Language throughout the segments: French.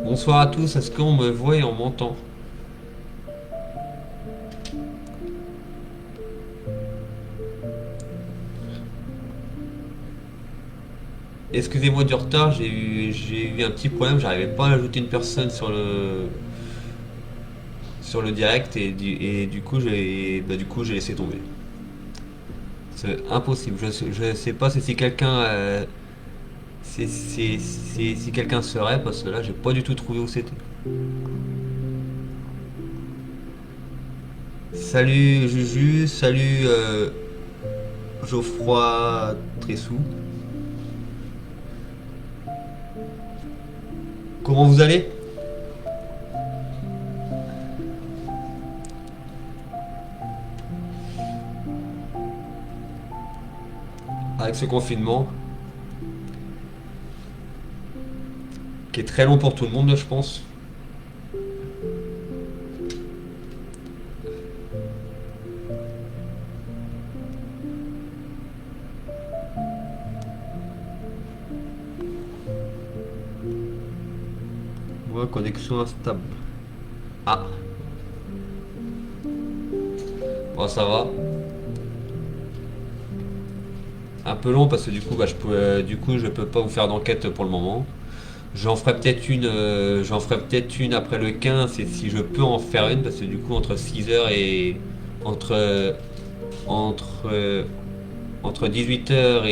Bonsoir à tous, est-ce qu'on me voit et on m'entend? Excusez-moi du retard, j'ai eu un petit problème, j'arrivais pas à ajouter une personne sur le direct et du coup j'ai laissé tomber. C'est impossible, je sais pas si quelqu'un si quelqu'un serait parce que là j'ai pas du tout trouvé où c'était. Salut Juju, salut Geoffroy Tressou. Comment vous allez? Avec ce confinement qui est très long pour tout le monde, je pense. Moi, connexion instable. Ah, bon, ça va. Un peu long parce que du coup, je peux pas vous faire d'enquête pour le moment. J'en ferai peut-être une après le 15 et si je peux en faire une parce que du coup entre 6 heures et entre entre entre 18 h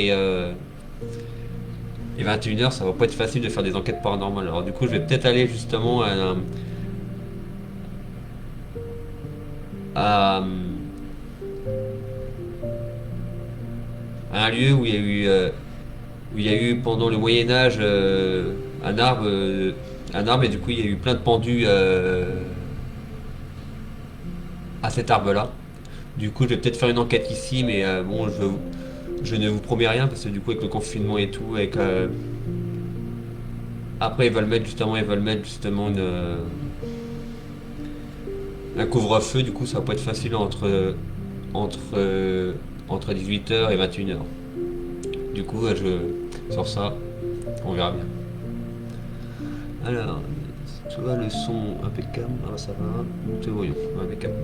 et 21 h ça va pas être facile de faire des enquêtes paranormales. Alors du coup, je vais peut-être aller justement à un lieu où il y a eu pendant le Moyen Âge un arbre et du coup il y a eu plein de pendus à cet arbre-là. Du coup, je vais peut-être faire une enquête ici, mais bon, je ne vous promets rien parce que du coup, avec le confinement et tout, après ils veulent mettre justement un couvre-feu. Du coup, ça va pas être facile entre entre 18 h et 21 h. Du coup, sur ça, on verra bien. Alors, tu vois le son impeccable, ah, ça va, nous te voyons, impeccable.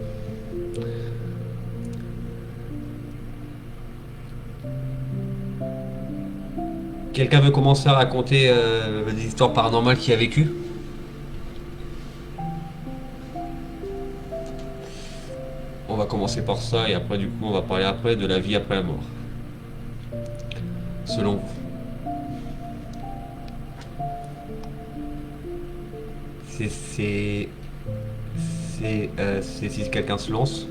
Quelqu'un veut commencer à raconter des histoires paranormales qu'il a vécues? On va commencer par ça et après du coup on va parler après de la vie après la mort. Selon vous. C'est si quelqu'un se lance.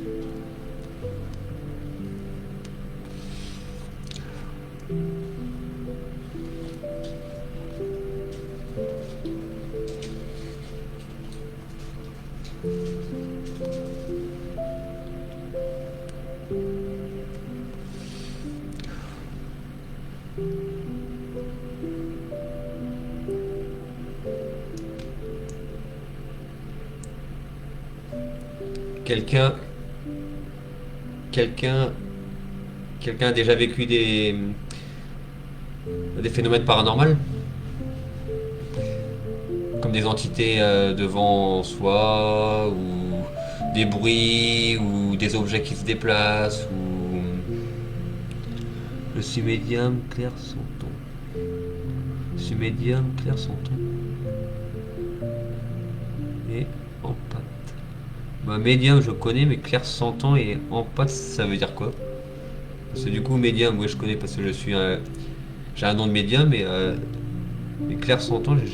Quelqu'un quelqu'un a déjà vécu des phénomènes paranormaux, comme des entités devant soi, ou des bruits, ou des objets qui se déplacent, ou... Je suis médium, clair Santon. Je suis médium, clair Santon. Et empathe. Bah, médium, je connais, mais clair Santon et empathe, ça veut dire quoi? Parce que du coup, médium, oui, je connais parce que j'ai un nom de médium, mais clair Santon, je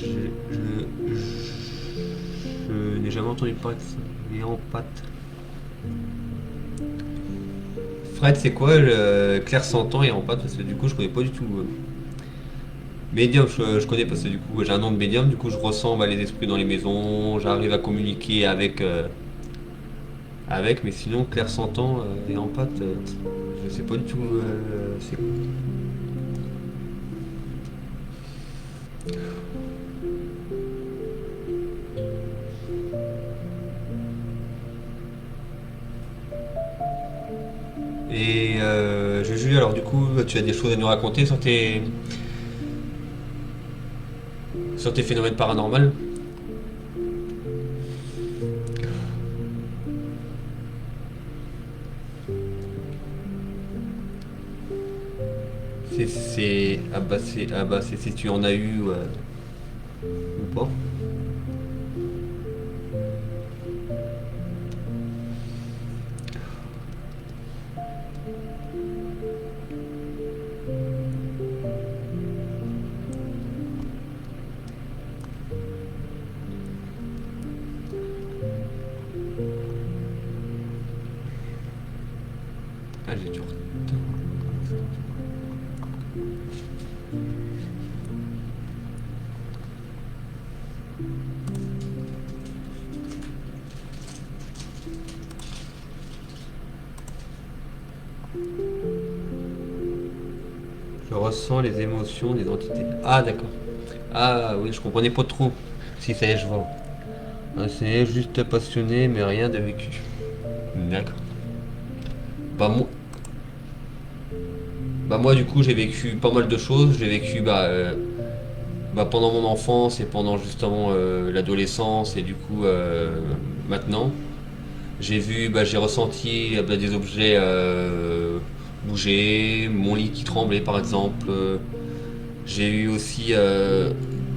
n'ai jamais entendu parler de ça. Et empathe. Fred, c'est quoi le clair Santon et empathe? Parce que du coup, je connais pas du tout. Médium, je connais parce que du coup, j'ai un nom de médium, du coup, je ressens bah, les esprits dans les maisons, j'arrive à communiquer avec, mais sinon, clair Santon et empathe, je sais pas du tout c'est quoi. Et Juju, alors du coup, tu as des choses à nous raconter sur tes phénomènes paranormaux? Ah bah c'est si tu en as eu ou pas. Ah, j'ai du retard. Je ressens les émotions des entités. Ah d'accord. Ah oui, je comprenais pas trop. Si ça y est, je vois. Ah, c'est juste passionné, mais rien de vécu. D'accord. Bah moi, bah moi du coup j'ai vécu pas mal de choses. J'ai vécu bah, pendant mon enfance et pendant justement l'adolescence et du coup maintenant. J'ai ressenti bah, des objets bouger, mon lit qui tremblait par exemple. J'ai eu aussi,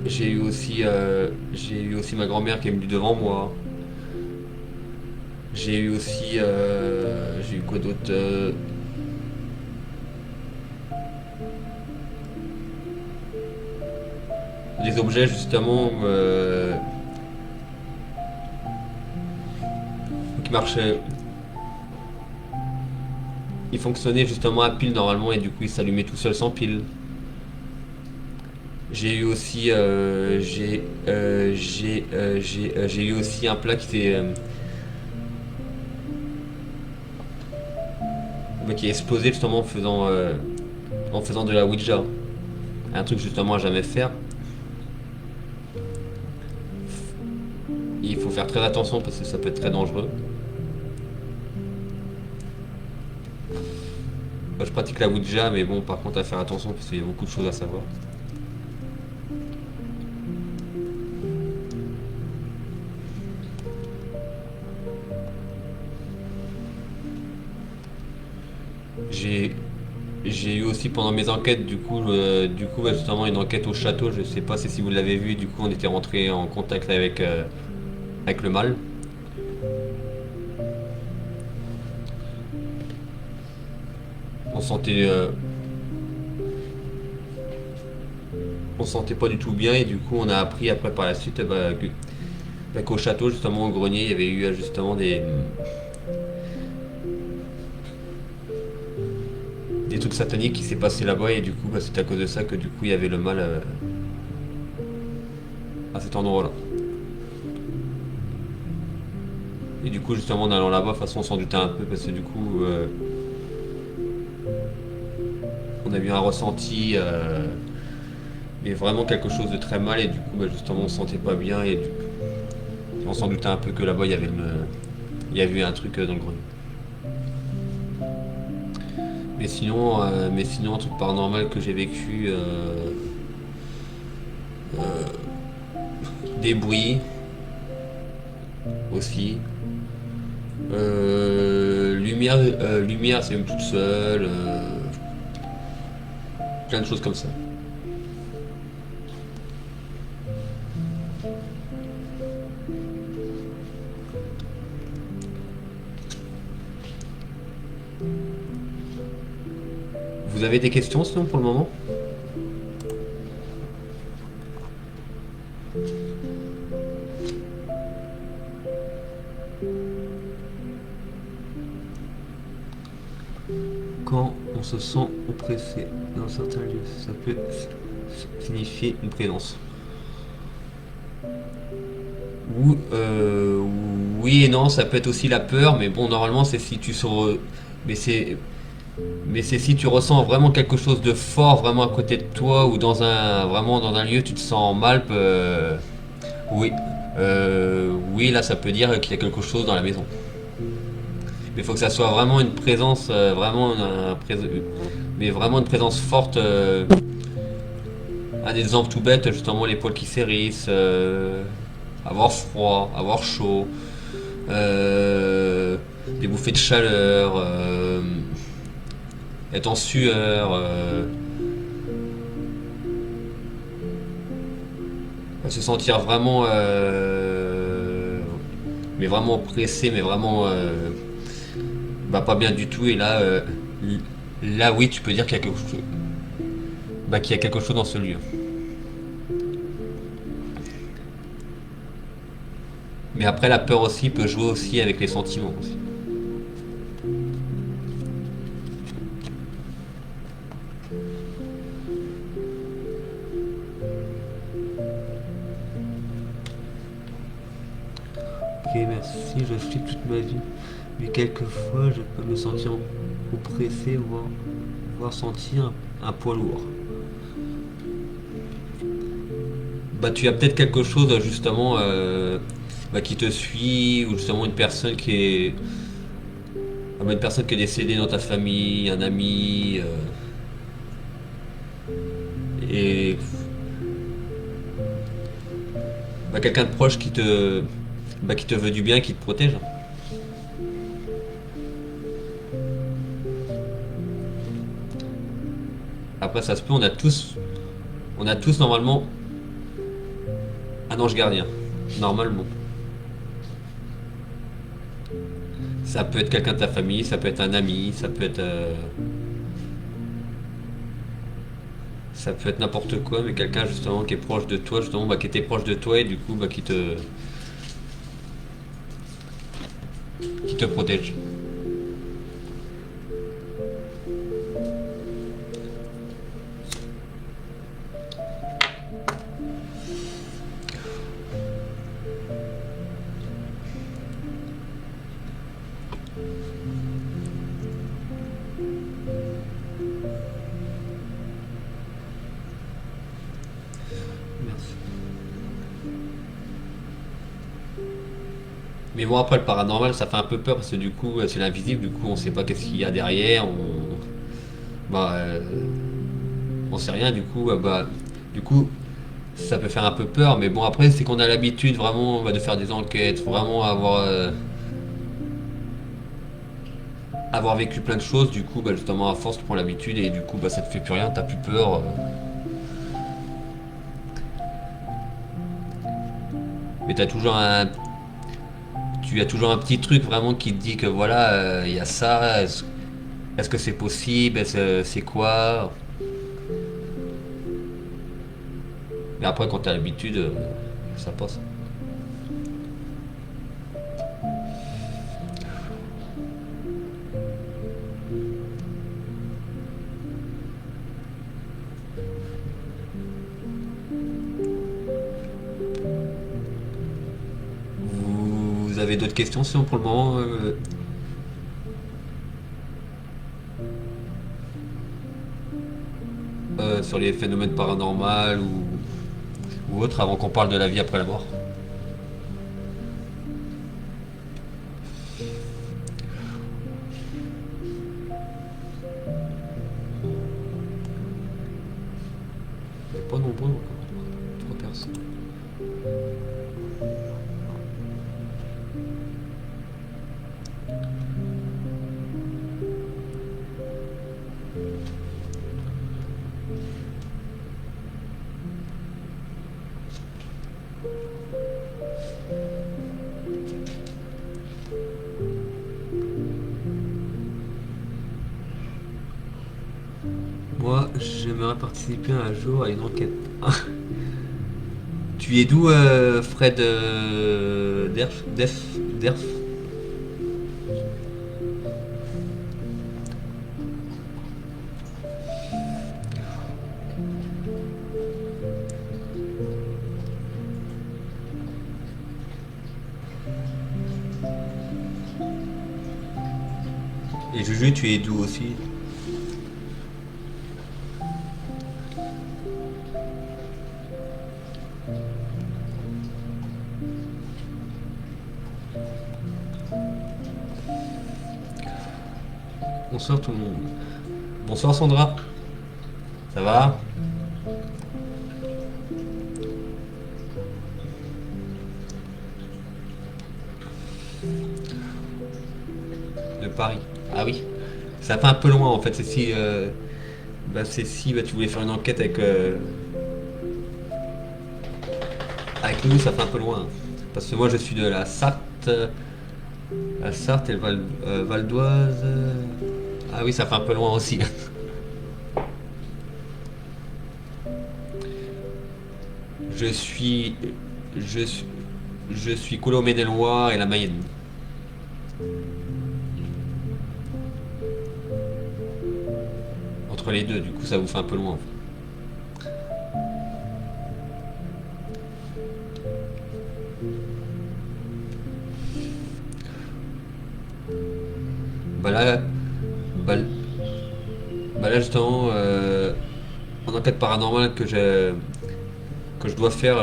j'ai eu aussi ma grand-mère qui est venue devant moi. J'ai eu quoi d'autre des objets justement qui marchaient, ils fonctionnaient justement à pile normalement et du coup ils s'allumaient tout seuls sans pile. J'ai eu aussi, j'ai eu aussi un plat qui a explosé justement en faisant de la Ouija. Un truc justement à jamais faire. Il faut faire très attention parce que ça peut être très dangereux. Moi, je pratique la Ouija, mais bon, par contre, à faire attention parce qu'il y a beaucoup de choses à savoir. J'ai j'ai eu aussi pendant mes enquêtes, du coup bah, justement une enquête au château. Je sais pas si vous l'avez vu. Du coup, on était rentré en contact avec le mal. On sentait, on sentait pas du tout bien et du coup, on a appris après par la suite qu'au château, justement au grenier, il y avait eu justement des trucs sataniques qui s'est passé là-bas et du coup, bah, c'est à cause de ça que du coup, il y avait le mal à cet endroit-là. Et du coup, justement, en allant là-bas, de toute façon, on s'en doutait un peu parce que du coup, on a eu un ressenti, mais vraiment quelque chose de très mal et du coup, bah, justement, on se sentait pas bien et on s'en doutait un peu que là-bas, il y avait eu un truc dans le grenier. Mais sinon, un truc paranormal que j'ai vécu, des bruits aussi. Lumière, c'est même toute seule. Plein de choses comme ça. Vous avez des questions sinon pour le moment? Quand on se sent oppressé dans certains lieux, ça peut signifier une présence. Oui et non, ça peut être aussi la peur, mais bon, normalement, c'est si tu sors. Mais c'est, mais c'est si tu ressens vraiment quelque chose de fort, vraiment à côté de toi, ou vraiment dans un lieu, tu te sens mal. Oui, oui, là, ça peut dire qu'il y a quelque chose dans la maison. Mais il faut que ça soit vraiment une présence, mais vraiment une présence forte. Un exemple tout bête, justement, les poils qui s'hérissent, avoir froid, avoir chaud, des bouffées de chaleur, être en sueur, se sentir vraiment, mais vraiment pressé, mais vraiment, pas bien du tout. Et là, là, oui, tu peux dire qu'il y a quelque chose, qu'il y a quelque chose dans ce lieu. Mais après, la peur aussi peut jouer aussi avec les sentiments aussi. Ok, merci, je flippe toute ma vie. Mais quelquefois, je peux me sentir oppressé, voire sentir un poids lourd. Tu as peut-être quelque chose justement qui te suit, ou justement une personne qui est décédée dans ta famille, un ami, et quelqu'un de proche qui te veut du bien, qui te protège. Après, ça se peut, on a tous normalement un ange gardien, normalement. Ça peut être quelqu'un de ta famille, ça peut être un ami, ça peut être n'importe quoi, mais quelqu'un justement qui est proche de toi, justement, qui était proche de toi et du coup, qui te protège. Merci. Mais bon, après, le paranormal, ça fait un peu peur parce que du coup, c'est l'invisible, du coup, on sait pas qu'est-ce qu'il y a derrière, bah, euh, on sait rien, du coup, ça peut faire un peu peur, mais bon, après, c'est qu'on a l'habitude vraiment de faire des enquêtes, vraiment avoir vécu plein de choses, du coup, justement, à force, tu prends l'habitude et du coup, ça te fait plus rien, t'as plus peur. Mais tu as toujours un petit truc vraiment qui te dit que voilà, il y a ça, est-ce que c'est possible, c'est quoi. Mais après, quand t'as l'habitude, ça passe. Vous avez d'autres questions sinon pour le moment sur les phénomènes paranormaux ou autres avant qu'on parle de la vie après la mort? pas nombreux encore. 3 personnes. Moi, j'aimerais participer un jour à une enquête. Tu es d'où, Fred Derf? Et Juju, tu es d'où aussi? Bonsoir tout le monde. Bonsoir Sandra. Ça va? De Paris. Ah oui. Ça fait un peu loin en fait. C'est si, tu voulais faire une enquête avec nous, ça fait un peu loin. Parce que moi je suis de la Sarthe. La Sarthe et le Val d'Oise. Ah oui, ça fait un peu loin aussi. Je suis. Je suis. Je suis Colombie-des-Loire et la Mayenne. Entre les deux, du coup ça vous fait un peu loin. Bah là, bah, bah là justement, en enquête paranormale que je dois faire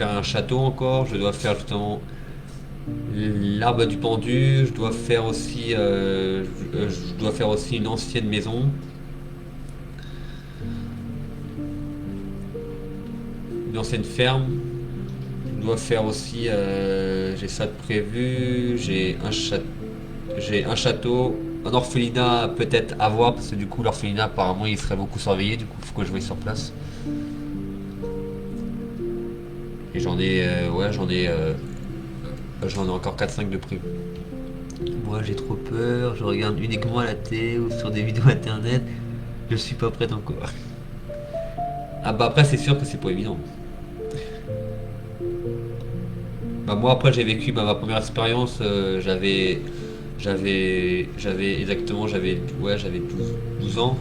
un château encore, je dois faire justement l'arbre du pendu, je dois faire aussi une ancienne maison, une ancienne ferme. Je dois faire aussi, j'ai ça de prévu, j'ai un château, un orphelinat peut-être à voir parce que du coup l'orphelinat apparemment il serait beaucoup surveillé, du coup il faut que je voie sur place. Et j'en ai encore 4-5 de prévu. Moi j'ai trop peur, je regarde uniquement à la télé ou sur des vidéos internet, je suis pas prête encore. Ah bah après c'est sûr que c'est pas évident. Bah moi après j'ai vécu ma première expérience, j'avais 12 ans.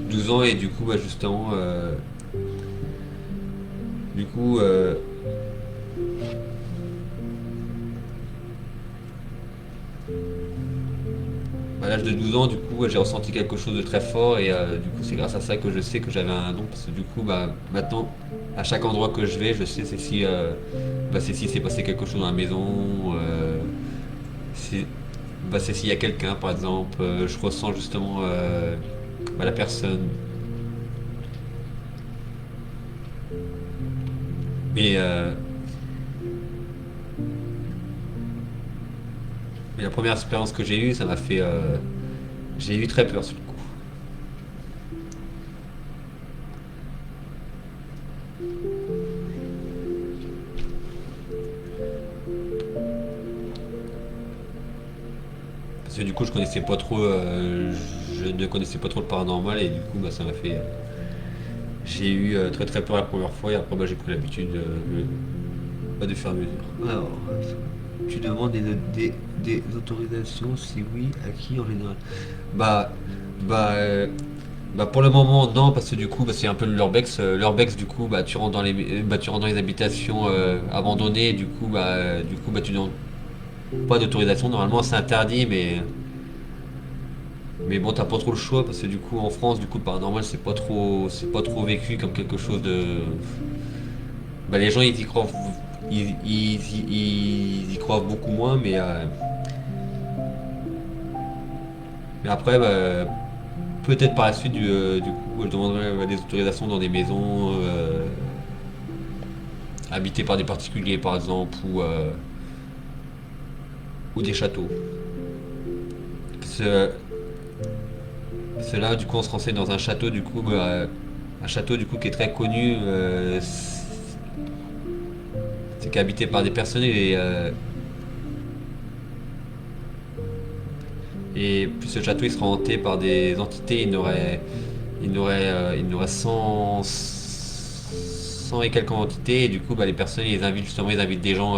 12 ans et du coup bah justement du coup à l'âge de 12 ans du coup j'ai ressenti quelque chose de très fort et du coup c'est grâce à ça que je sais que j'avais un don parce que du coup bah maintenant à chaque endroit que je vais je sais c'est si s'est passé quelque chose dans la maison, c'est c'est s'il y a quelqu'un par exemple, je ressens justement la personne. Mais, mais la première expérience que j'ai eue, ça m'a fait. J'ai eu très peur sur le coup. Parce que du coup, je ne connaissais pas trop le paranormal et du coup, ça m'a fait. J'ai eu très très peur la première fois et après, j'ai pris l'habitude de faire à mesure. Alors, tu demandes des autorisations, si oui, à qui en général? Bah, bah, euh, pour le moment non parce que du coup c'est un peu l'urbex. L'urbex du coup tu rentres dans les habitations abandonnées et du coup tu demandes pas d'autorisation. Normalement c'est interdit mais bon t'as pas trop le choix parce que du coup en France du coup le paranormal c'est pas trop vécu comme quelque chose de. Les gens ils y croient ils y croient beaucoup moins mais après peut-être par la suite, du coup, je demanderai des autorisations dans des maisons habitées par des particuliers, par exemple, ou des châteaux. Ce, Cela, du coup, on se renseigne dans un château, du coup, un château, du coup, qui est très connu. C'est qu'habité par des personnes et plus ce château il sera hanté par des entités, il n'aurait 100 et quelques entités et du coup les personnes ils invitent justement ils invitent des gens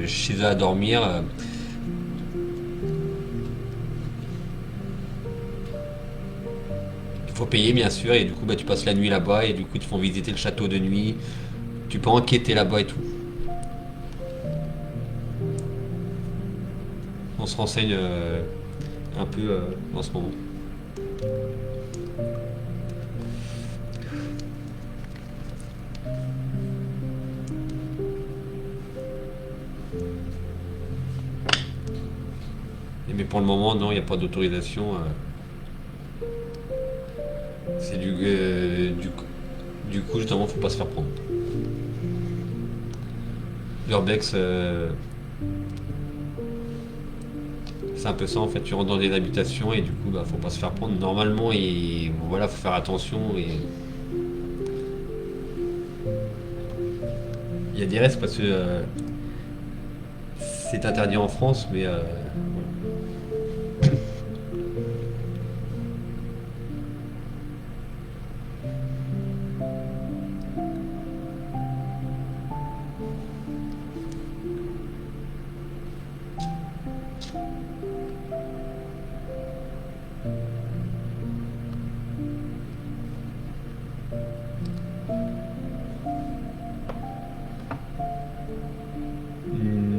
chez eux à dormir. Il faut payer bien sûr et du coup tu passes la nuit là-bas et du coup ils te font visiter le château de nuit. Tu peux enquêter là-bas et tout. On se renseigne un peu en ce moment. Mais pour le moment non, il n'y a pas d'autorisation. C'est du coup justement faut pas se faire prendre. L'urbex c'est un peu ça en fait, tu rentres dans des habitations et du coup faut pas se faire prendre normalement et voilà faut faire attention et il y a des restes parce que c'est interdit en France mais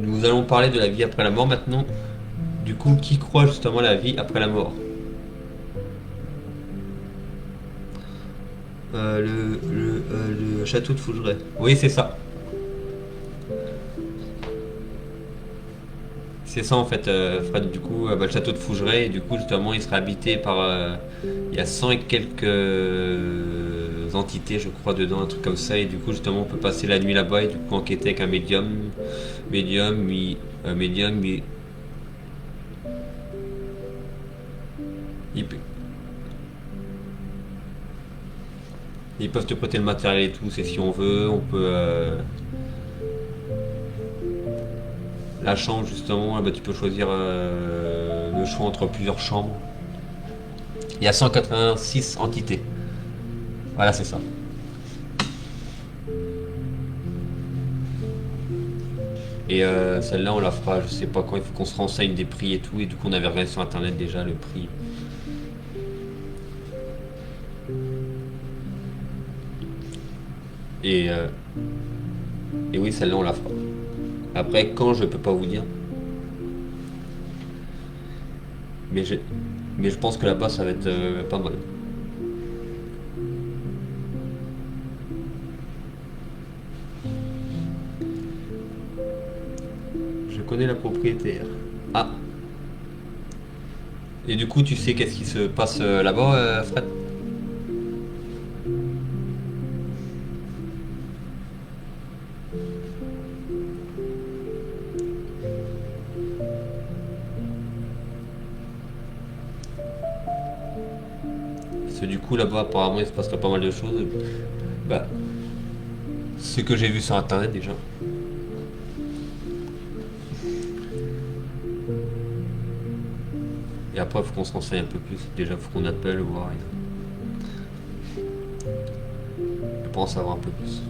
nous allons parler de la vie après la mort maintenant. Du coup, qui croit justement à la vie après la mort? Le château de Fougeray. Oui, c'est ça. C'est ça en fait, Fred. Du coup, le château de Fougeray, et du coup, justement, il sera habité par. Il y a 100 et quelques entités, je crois, dedans, un truc comme ça. Et du coup, justement, on peut passer la nuit là-bas et du coup, enquêter avec un médium. Médium, médium, il peut- ils peuvent te prêter le matériel et tout, c'est si on veut. On peut. La chambre, justement, tu peux choisir le choix entre plusieurs chambres. Il y a 186 entités. Voilà, c'est ça. Et celle-là, on la fera, je sais pas quand, il faut qu'on se renseigne des prix et tout. Et du coup, on avait regardé sur internet déjà le prix. Et, euh, et oui, celle-là, on la fera. Après, quand, je peux pas vous dire. Mais je, mais je pense que là-bas, ça va être pas mal. Je connais la propriétaire. Ah, et du coup, tu sais qu'est-ce qui se passe là-bas, Fred? Parce que du coup, là-bas, apparemment, il se passerait pas mal de choses. Bah, ce que j'ai vu sur internet déjà. Et après, il faut qu'on se renseigne un peu plus. Déjà, il faut qu'on appelle, voir. Je pense savoir un peu plus.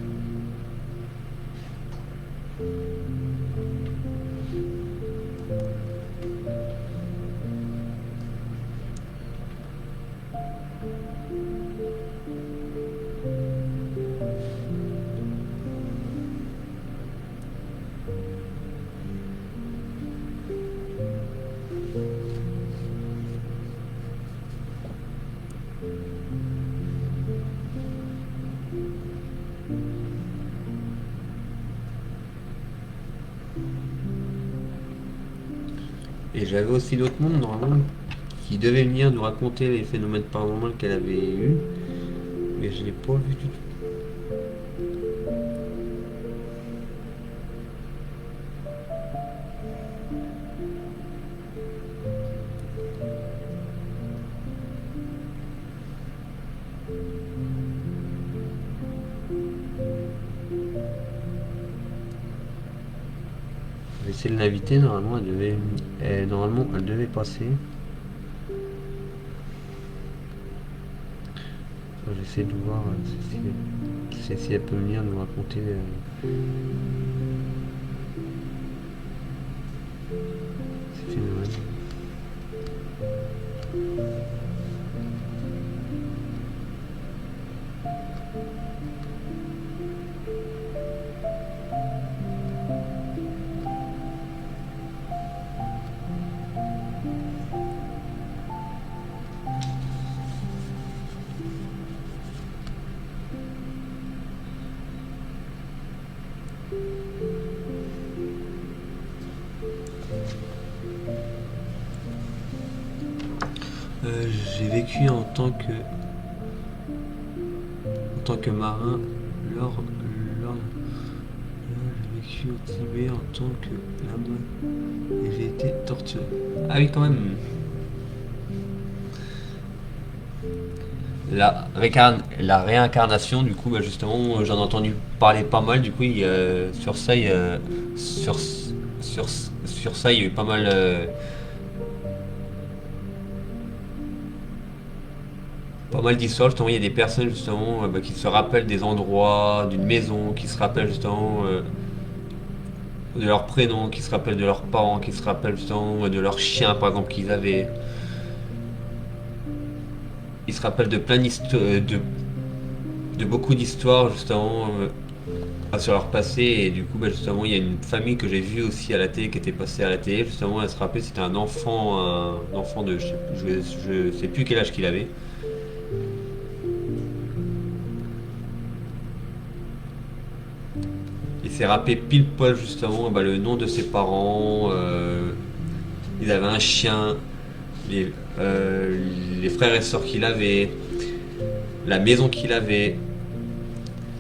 Et j'avais aussi d'autres mondes, normalement. qui devait venir nous raconter les phénomènes paranormaux qu'elle avait eus, mais je l'ai pas vu du tout. Je vais essayer de l'inviter, normalement elle devait passer. J'essaie de voir si elle peut venir nous raconter ces phénomènes. J'ai vécu en tant que marin j'ai vécu au Tibet en tant que lama et j'ai été torturé. Ah oui, quand même. La réincarnation, du coup, bah, justement, j'en ai entendu parler pas mal. Du coup, sur ça, sur ça, il y a eu pas mal. Pas mal d'histoires, justement, il y a des personnes justement bah, qui se rappellent des endroits, d'une maison, qui se rappellent justement de leur prénom, qui se rappellent de leurs parents, qui se rappellent justement de leur chien par exemple qu'ils avaient. Ils se rappellent de plein d'histoires, de beaucoup d'histoires justement sur leur passé et du coup bah, justement il y a une famille que j'ai vue aussi à la télé qui était passée à la télé justement elle se rappelait c'était un enfant de je sais plus quel âge qu'il avait. Il s'est rappelé pile poil justement bah, le nom de ses parents. Il avait un chien, les, euh, les frères et sœurs qu'il avait, la maison qu'il avait,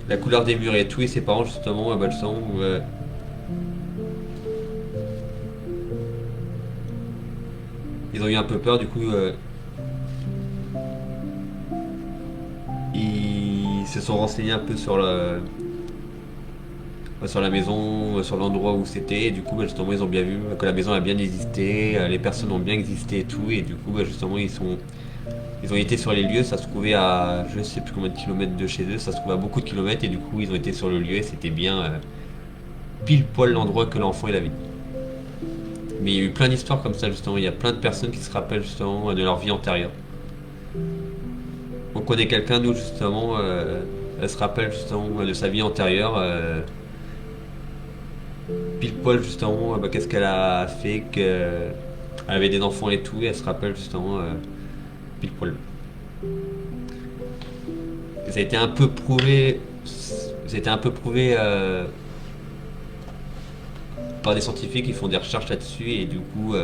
la couleur des murs et tout. Et ses parents justement, bah, justement ils ont eu un peu peur. Du coup, ils se sont renseignés un peu sur la maison, sur l'endroit où c'était. Et du coup, bah, justement, ils ont bien vu que la maison a bien existé, les personnes ont bien existé et tout. Et du coup, bah, justement, ils ont été sur les lieux. Ça se trouvait à je sais plus combien de kilomètres de chez eux. Ça se trouvait à beaucoup de kilomètres. Et du coup, ils ont été sur le lieu et c'était bien pile poil l'endroit que l'enfant il avait. Mais il y a eu plein d'histoires comme ça, justement. Il y a plein de personnes qui se rappellent justement de leur vie antérieure. On connaît quelqu'un, nous, justement, elle se rappelle justement de sa vie antérieure. Pile poil justement bah, qu'est-ce qu'elle a fait qu'elle avait des enfants et tout et elle se rappelle justement pile poil et ça a été un peu prouvé par des scientifiques qui font des recherches là-dessus et du coup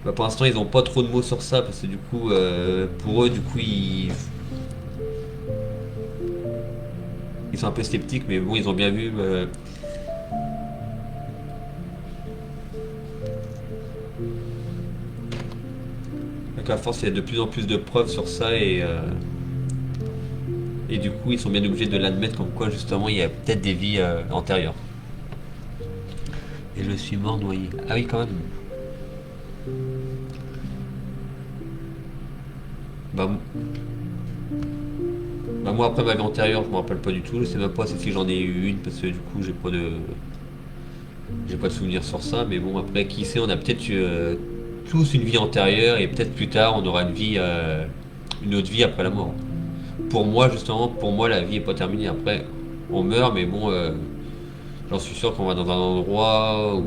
bah, pour l'instant ils ont pas trop de mots sur ça parce que du coup pour eux du coup ils sont un peu sceptiques mais bon ils ont bien vu qu'à force il y a de plus en plus de preuves sur ça et du coup ils sont bien obligés de l'admettre comme quoi justement il y a peut-être des vies antérieures. Et je suis mort noyé. Ah oui quand même. Bah, bah moi après ma vie antérieure je me rappelle pas du tout. Je sais même pas si j'en ai eu une parce que du coup j'ai pas de souvenir sur ça. Mais bon après qui sait on a peut-être eu tous une vie antérieure et peut-être plus tard on aura une autre vie après la mort. Pour moi justement pour moi la vie est pas terminée. Après on meurt mais bon j'en suis sûr qu'on va dans un endroit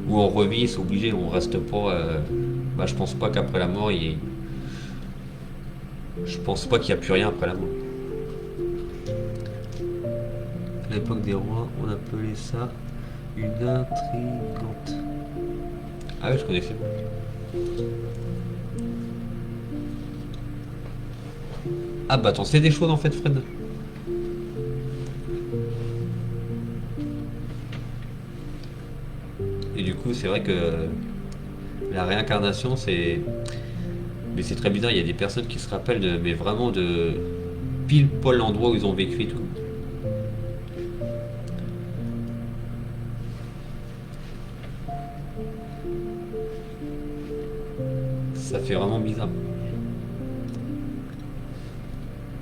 où on revit, c'est obligé, on reste pas. Bah, je pense pas qu'après la mort, je pense pas qu'il y a plus rien après la mort. À l'époque des rois, on appelait ça une intrigante. Ah ouais, je connaissais pas. Ah bah t'en sais des choses en fait, Fred. Et du coup, c'est vrai que la réincarnation, c'est. Mais c'est très bizarre, il y a des personnes qui se rappellent mais vraiment de pile poil l'endroit où ils ont vécu et tout. Ça fait vraiment bizarre.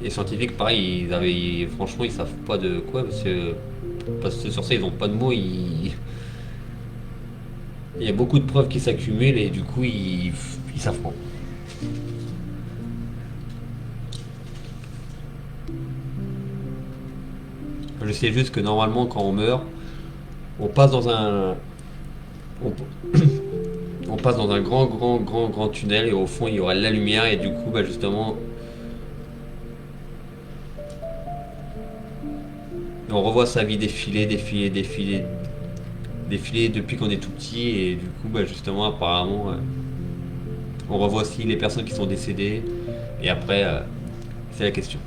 Les scientifiques, pareil, franchement, ils savent pas de quoi, parce que sur ça, ils ont pas de mots. Il y a beaucoup de preuves qui s'accumulent et du coup, ils savent pas. Je sais juste que normalement, quand on meurt, on passe dans un, on, on passe dans un grand, grand, grand, grand tunnel et au fond, il y aura la lumière et du coup, bah, justement, on revoit sa vie défiler, défiler, défiler, défiler depuis qu'on est tout petit et du coup, bah, justement, apparemment, on revoit aussi les personnes qui sont décédées et après, c'est la question.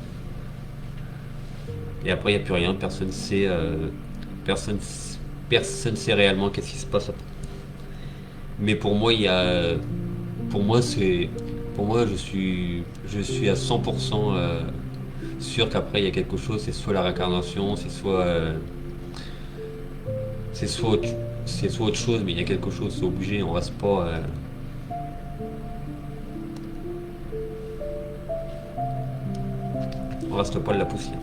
Et après, il n'y a plus rien, personne, personne sait réellement qu'est-ce qui se passe après. Mais pour moi, pour moi, pour moi, je suis à 100% sûr qu'après il y a quelque chose. C'est soit la réincarnation, c'est soit, autre- c'est soit autre chose, mais il y a quelque chose. C'est obligé. On reste pas de la poussière.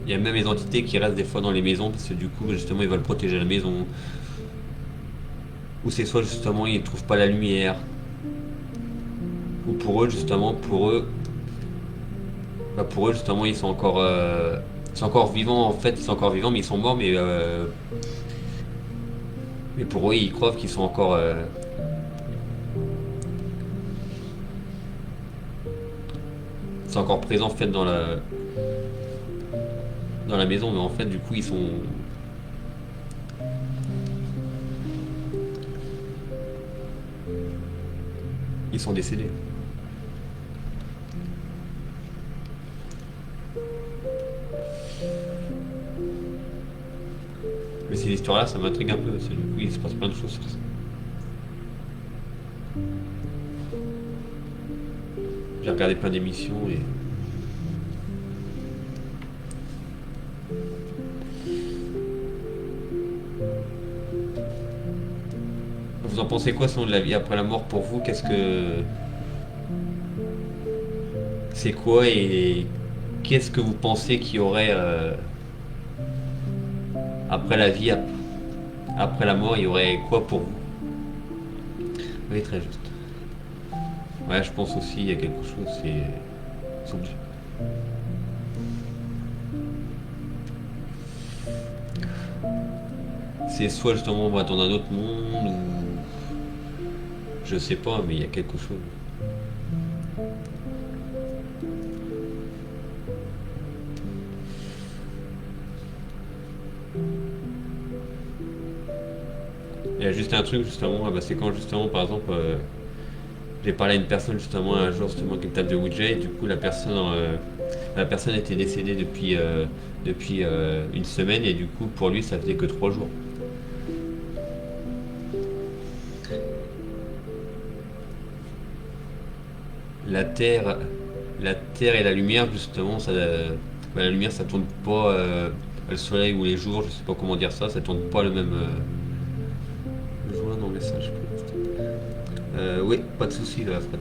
Il y a même les entités qui restent des fois dans les maisons parce que du coup, justement, ils veulent protéger la maison. Ou c'est soit justement ils trouvent pas la lumière. Ou pour eux, justement, pour eux, justement, ils sont encore vivants en fait. Ils sont encore vivants, mais ils sont morts. Mais pour eux, ils croient qu'ils sont encore, c'est encore présent en fait dans la maison. Mais en fait, du coup, ils sont décédés. Mais ces histoires-là, ça m'intrigue un peu. Parce que du coup, il se passe plein de choses sur ça. J'ai regardé plein d'émissions et vous en pensez quoi selon de la vie après la mort pour vous? Qu'est-ce que c'est quoi et qu'est-ce que vous pensez qu'il y aurait après la vie, après la mort, il y aurait quoi pour vous? Oui, très juste. Ouais, je pense aussi il y a quelque chose, c'est obligé. C'est soit justement on va dans un autre monde ou je sais pas, mais il y a quelque chose. Il y a juste un truc justement, bah, c'est quand justement par exemple j'ai parlé à une personne justement un jour justement qui tape de Ouija et du coup la personne était décédée depuis une semaine et du coup pour lui ça faisait que 3 jours. La Terre, la Terre et la lumière justement, bah, la lumière ça tourne pas, le soleil ou les jours, je sais pas comment dire ça, ça tourne pas le même. Le jour dans le message. Oui, pas de souci là, Fred.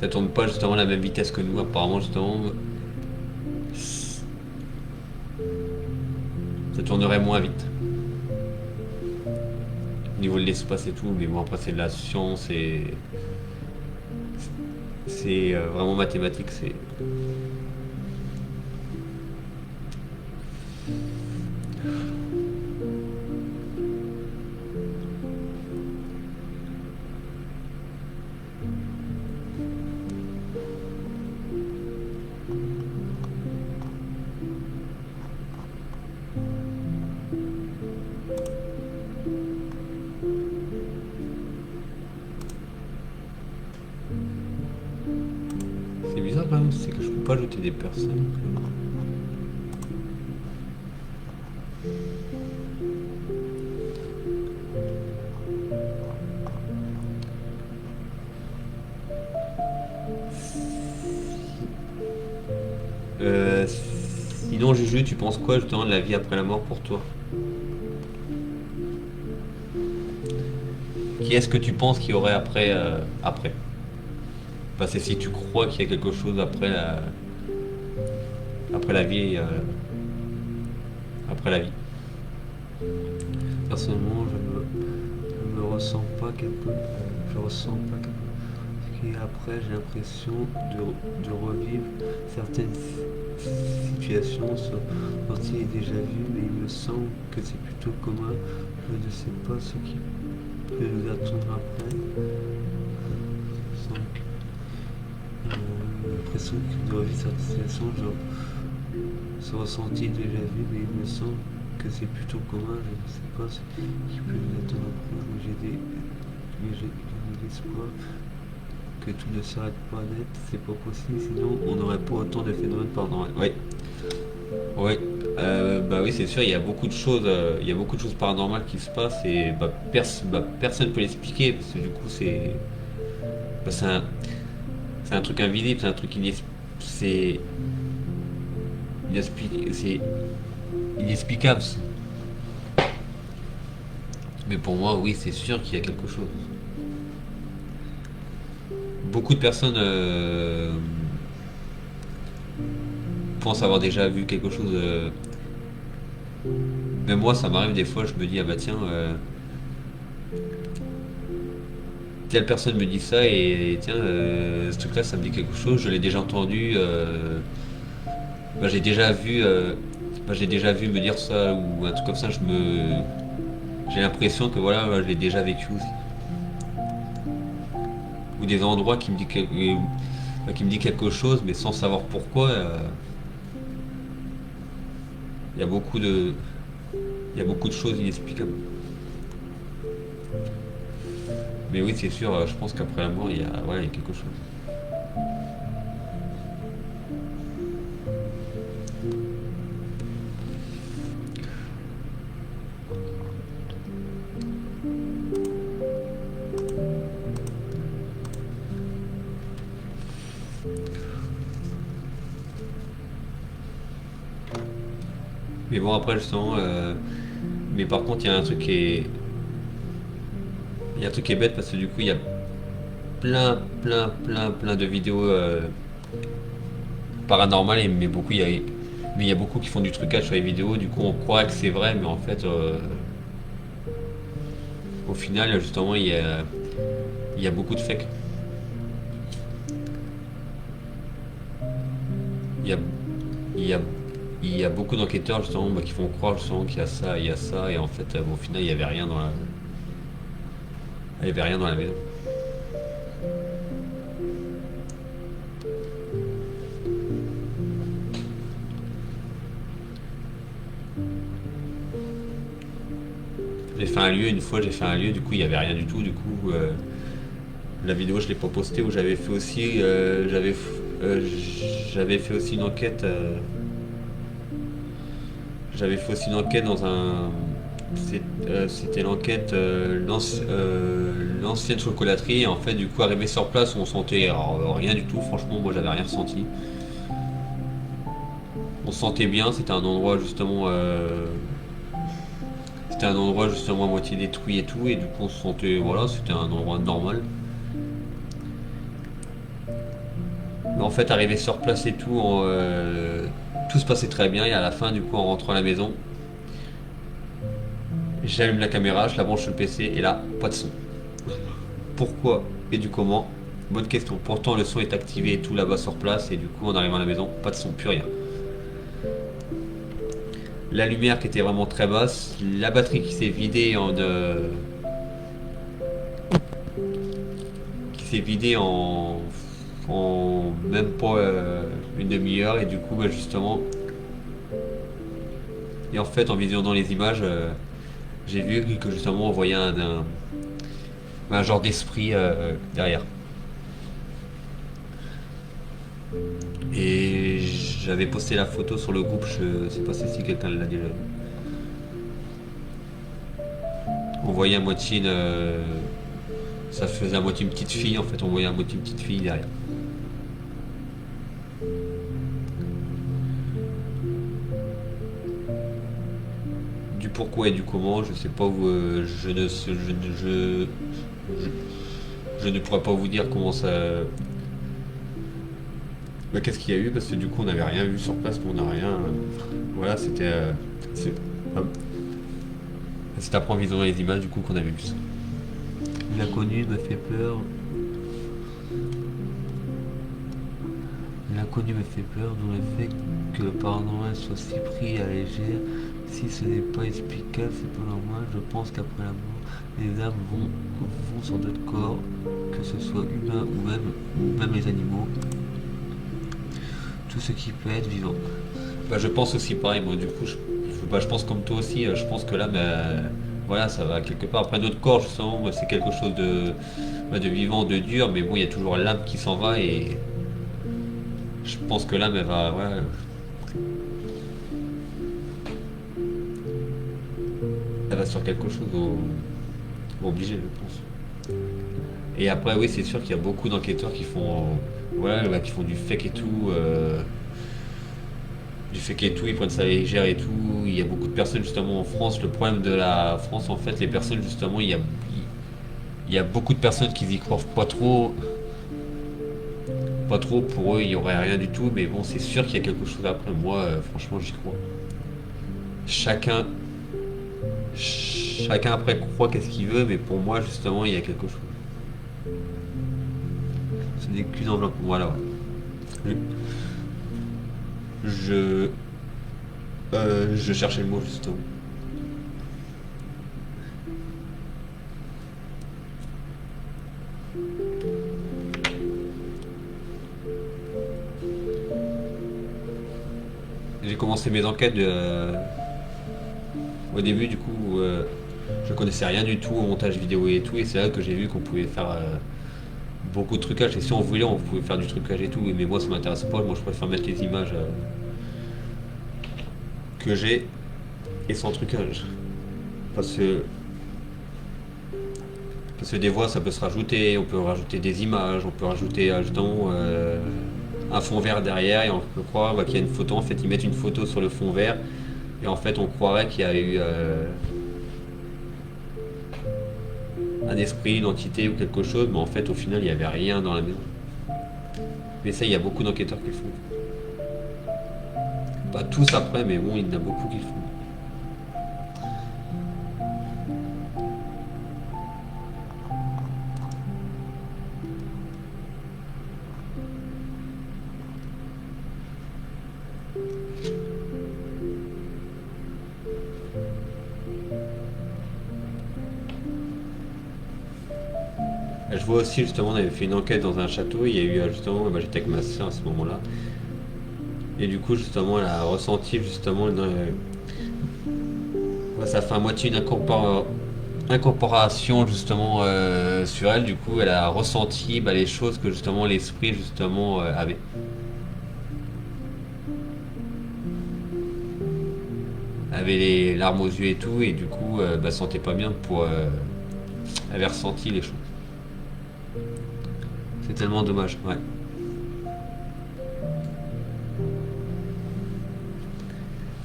Ça tourne pas justement à la même vitesse que nous, apparemment justement. ça tournerait moins vite. Au niveau de l'espace et tout, mais bon après c'est de la science et c'est vraiment mathématique, c'est. C'est bizarre quand même, c'est que je peux pas ajouter des personnes. Sinon Juju, tu penses quoi justement de la vie après la mort pour toi? Qui est-ce que tu penses qu'il y aurait après? Parce que si tu crois qu'il y a quelque chose après la vie, après la vie. Personnellement, je me ressens pas capable. Je ressens pas capable. Et après, j'ai l'impression de revivre certaines situations sorties et déjà vues, mais il me semble que c'est plutôt commun. Je ne sais pas ce qui peut nous attendre après. Donc, l'impression de revivre certaines situations, genre, ce ressenti déjà vu, mais il me semble que c'est plutôt commun. Je ne sais pas ce qui peut nous attendre après, mais j'ai l'espoir que tout ne s'arrête pas net, c'est pas possible, sinon on n'aurait pas autant de phénomènes paranormaux. Oui, oui, bah oui, c'est sûr, il y a beaucoup de choses paranormales qui se passent et personne peut l'expliquer parce que du coup bah, c'est un truc invisible, c'est un truc c'est c'est inexplicable. Mais pour moi, oui, c'est sûr qu'il y a quelque chose. Beaucoup de personnes pensent avoir déjà vu quelque chose. Même moi, ça m'arrive des fois, je me dis, ah bah tiens, telle personne me dit ça et tiens, ce truc-là, ça me dit quelque chose, je l'ai déjà entendu, bah, j'ai déjà vu me dire ça ou un truc comme ça, j'ai l'impression que voilà, je l'ai déjà vécu aussi. Ou des endroits qui me dit quelque chose, mais sans savoir pourquoi. Il y a beaucoup de, il y a beaucoup de choses inexplicables. Mais oui, c'est sûr, je pense qu'après la mort, il y a quelque chose. Mais bon, après, justement, mais par contre, il y a un truc qui est bête parce que du coup, il y a plein de vidéos paranormales, mais il y a beaucoup qui font du trucage sur les vidéos. Du coup, on croit que c'est vrai, mais en fait, au final, justement, il y a beaucoup de fake. Il y a, il y a, il y a beaucoup d'enquêteurs justement bah, qui font croire justement qu'il y a ça, il y a ça, et en fait, au final, il y avait rien dans la maison. J'ai fait un lieu, du coup il y avait rien du tout, du coup la vidéo je l'ai pas postée où j'avais fait aussi une enquête dans un c'était l'enquête l'ancienne chocolaterie et en fait du coup arrivé sur place on sentait rien du tout, franchement moi j'avais rien ressenti. On se sentait bien, c'était un endroit justement à moitié détruit et tout, et du coup on se sentait, voilà, c'était un endroit normal. Mais en fait, arrivé sur place et tout, tout se passait très bien, et à la fin, du coup, en rentrant à la maison, J'allume la caméra, je la branche sur le PC et là, pas de son. Pourquoi et du comment? Bonne question. Pourtant, le son est activé et tout là-bas sur place et du coup, en arrivant à la maison, pas de son, plus rien. La lumière qui était vraiment très basse, la batterie qui s'est vidée en même pas une demi-heure et du coup, bah, justement, et en fait, en visionnant les images, j'ai vu que justement, on voyait un genre d'esprit derrière. Et j'avais posté la photo sur le groupe, je sais pas si quelqu'un l'a déjà vu. On voyait à moitié ça faisait à moitié une petite fille, en fait, on voyait à moitié une petite fille derrière. Du pourquoi et du comment, je sais pas où, je ne pourrais pas vous dire comment ça. Bah, qu'est-ce qu'il y a eu parce que du coup on n'avait rien vu sur place, on n'a rien. Voilà, c'est- hop. C'est après en visionnant les images du coup qu'on avait vu ça. L'inconnu me fait peur. L'inconnu me fait peur, dont le fait que le paranormal soit si pris à la légère. Si ce n'est pas explicable, c'est pas normal. Je pense qu'après la mort, les âmes vont sur d'autres corps, que ce soit humain ou même les animaux, tout ce qui peut être vivant. Bah, je pense aussi pareil, moi du coup, je pense comme toi aussi, je pense que là, voilà, ça va quelque part. Après notre corps, justement, moi, c'est quelque chose de vivant, de dur, mais bon, il y a toujours l'âme qui s'en va et je pense que l'âme, elle va, ouais, elle va sur quelque chose obligé, je pense. Et après, oui, c'est sûr qu'il y a beaucoup d'enquêteurs qui font, ouais, qui font du fake et tout. Du fake et tout, ils prennent ça légère et tout. Il y a beaucoup de personnes justement en France. Le problème de la France, en fait, les personnes justement, il y a beaucoup de personnes qui y croient pas trop. Pas trop, pour eux, il y aurait rien du tout. Mais bon, c'est sûr qu'il y a quelque chose après. Moi, franchement, j'y crois. Chacun, chacun après croit qu'est-ce qu'il veut, mais pour moi, justement, il y a quelque chose. Ce n'est qu'une enveloppe. Voilà. Ouais. Je, je cherchais le mot justement. J'ai commencé mes enquêtes au début, du coup, je connaissais rien du tout au montage vidéo et tout, et c'est là que j'ai vu qu'on pouvait faire beaucoup de trucage. Et si on voulait, on pouvait faire du trucage et tout. Mais moi, ça m'intéresse pas. Moi, je préfère mettre les images que j'ai et sans trucage. Parce que, parce que des voix, ça peut se rajouter. On peut rajouter des images, on peut rajouter justement un fond vert derrière, et on peut croire qu'il y a une photo. En fait, ils mettent une photo sur le fond vert, et en fait, on croirait qu'il y a eu un esprit, une entité ou quelque chose, mais en fait, au final, il n'y avait rien dans la maison. Mais ça, il y a beaucoup d'enquêteurs qui le font. Pas tous après, mais bon, il y en a beaucoup qui le font. Je vois aussi, justement, on avait fait une enquête dans un château. Il y a eu, justement, bah, j'étais avec ma soeur à ce moment-là. Et du coup, justement, elle a ressenti, justement, ouais, ça fait à moitié une incorporation, justement, sur elle. Du coup, elle a ressenti bah, les choses que, justement, l'esprit, justement, avait. Avait les larmes aux yeux et tout. Et du coup, bah, sentait pas bien elle avait ressenti les choses. C'est tellement dommage, ouais.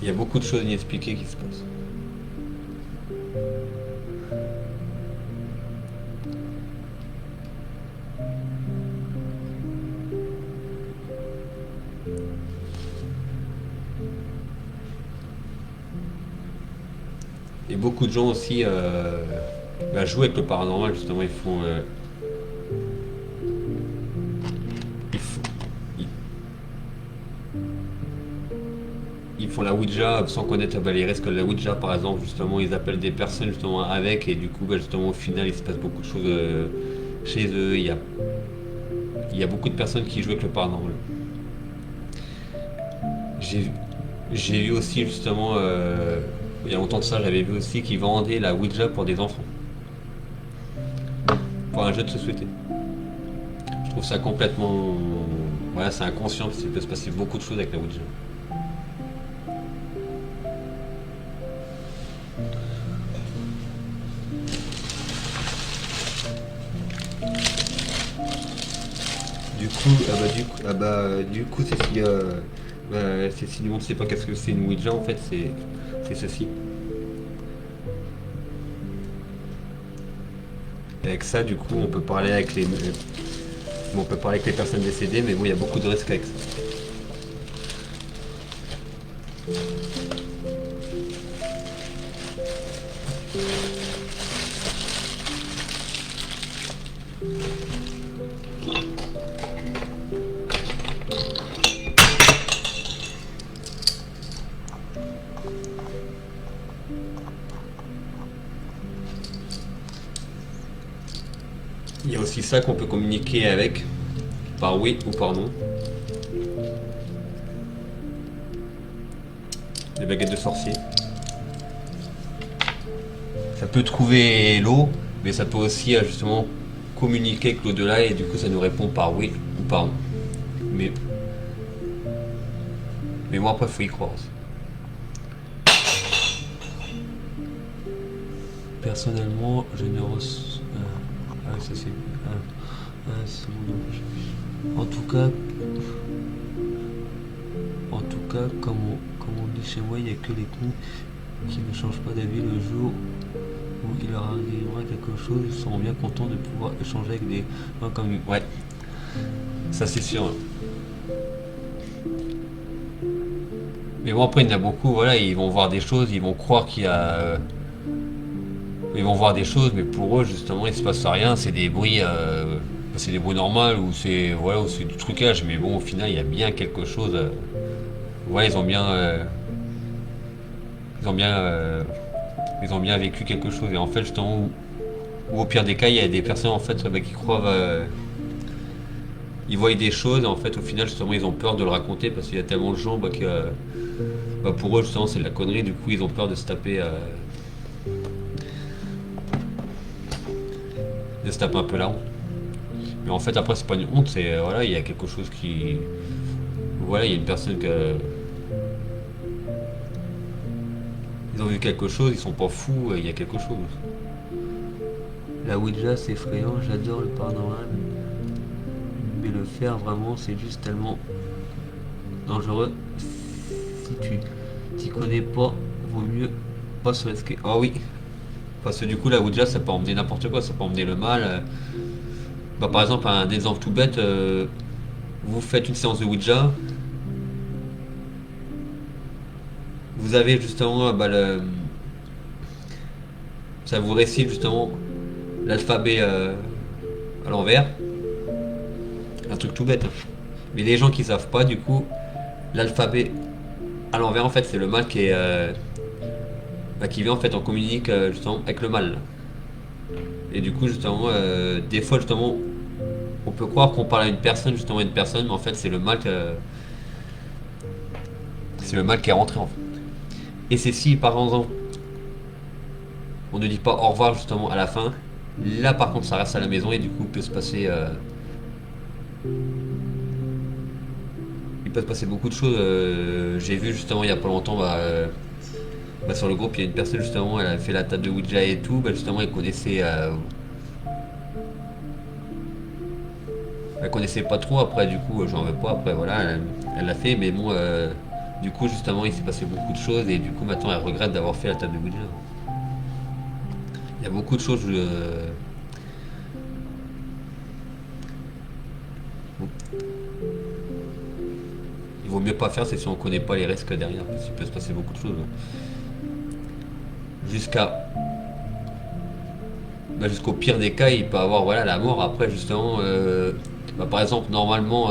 Il y a beaucoup de choses inexpliquées qui se passent. Et beaucoup de gens aussi jouent avec le paranormal, justement, ils, font- ils- ils font la Ouija sans connaître les risques de la Ouija, par exemple, justement, ils appellent des personnes justement avec, et du coup, justement, au final, il se passe beaucoup de choses chez eux. Il y a beaucoup de personnes qui jouent avec le paranormal. J'ai j'ai vu aussi, justement, il y a longtemps de ça, j'avais vu aussi qu'ils vendaient la Ouija pour des enfants, pour un jeu de société. Je trouve ça complètement. Voilà, c'est inconscient parce qu'il peut se passer beaucoup de choses avec la Ouija. Du coup, si le monde ne sait pas qu'est-ce que c'est une Ouija, en fait, c'est ceci. Et avec ça, du coup, on peut parler avec les personnes décédées, mais bon, il y a beaucoup de risques avec ça. Il y a aussi ça qu'on peut communiquer avec, par oui ou par non. Les baguettes de sorcier. Ça peut trouver l'eau, mais ça peut aussi justement communiquer avec l'au-delà et du coup ça nous répond par oui ou par non. Mais, mais moi après faut y croire aussi. Personnellement, je ne reçois. Ah, ça c'est. C'est mon nom. Comme on dit chez moi, il n'y a que les cons qui ne changent pas d'avis le jour où il leur arrivera quelque chose. Ils seront bien contents de pouvoir échanger avec des gens comme lui. Ouais, ça c'est sûr. Mais bon, après, il y en a beaucoup, voilà, ils vont voir des choses, ils vont croire qu'il y a. Ils vont voir des choses, mais pour eux, justement, il se passe rien. C'est des bruits normaux ou ou c'est du trucage. Mais bon, au final, il y a bien quelque chose. Ouais, ils ont bien, ils ont bien vécu quelque chose. Et en fait, justement, ou au pire des cas, il y a des personnes en fait qui croient, ils voient des choses. Et en fait, au final, justement, ils ont peur de le raconter parce qu'il y a tellement de gens pour eux, justement, c'est de la connerie. Du coup, ils ont peur de se taper un peu la honte. Mais en fait, après, c'est pas une honte, voilà, il y a quelque chose qui. Voilà, il y a une personne qui. Ils ont vu quelque chose, ils sont pas fous, il y a quelque chose. La Ouija, c'est effrayant, j'adore le paranormal. Mais le faire vraiment, c'est juste tellement dangereux. Si tu t'y connais pas, vaut mieux pas se risquer. Ah oui, parce que du coup, la Ouija, ça peut emmener n'importe quoi, ça peut emmener le mal. Par exemple, un exemple tout bête, vous faites une séance de Ouija, vous avez justement, ça vous récite justement l'alphabet à l'envers, un truc tout bête. Hein. Mais les gens qui savent pas, du coup, l'alphabet à l'envers, en fait, c'est le mal qui vient en fait, on communique justement avec le mal. Et du coup, justement, des fois, justement, on peut croire qu'on parle à une personne, justement, à une personne, mais en fait, c'est le mal qui est rentré en fait. Et c'est si, par exemple, on ne dit pas au revoir justement à la fin. Là, par contre, ça reste à la maison et du coup, il peut se passer beaucoup de choses. J'ai vu justement il y a pas longtemps, sur le groupe, il y a une personne justement, elle a fait la table de Ouija et tout. Justement, elle connaissait pas trop. Après, du coup, j'en veux pas. Après, voilà, elle l'a fait, mais bon, du coup, justement, il s'est passé beaucoup de choses et du coup, maintenant, elle regrette d'avoir fait la table de Ouija. Il y a beaucoup de choses. Il vaut mieux pas faire, c'est si on connaît pas les risques derrière, parce qu'il peut se passer beaucoup de choses. jusqu'à jusqu'au pire des cas, il peut avoir voilà la mort. Après justement, par exemple normalement,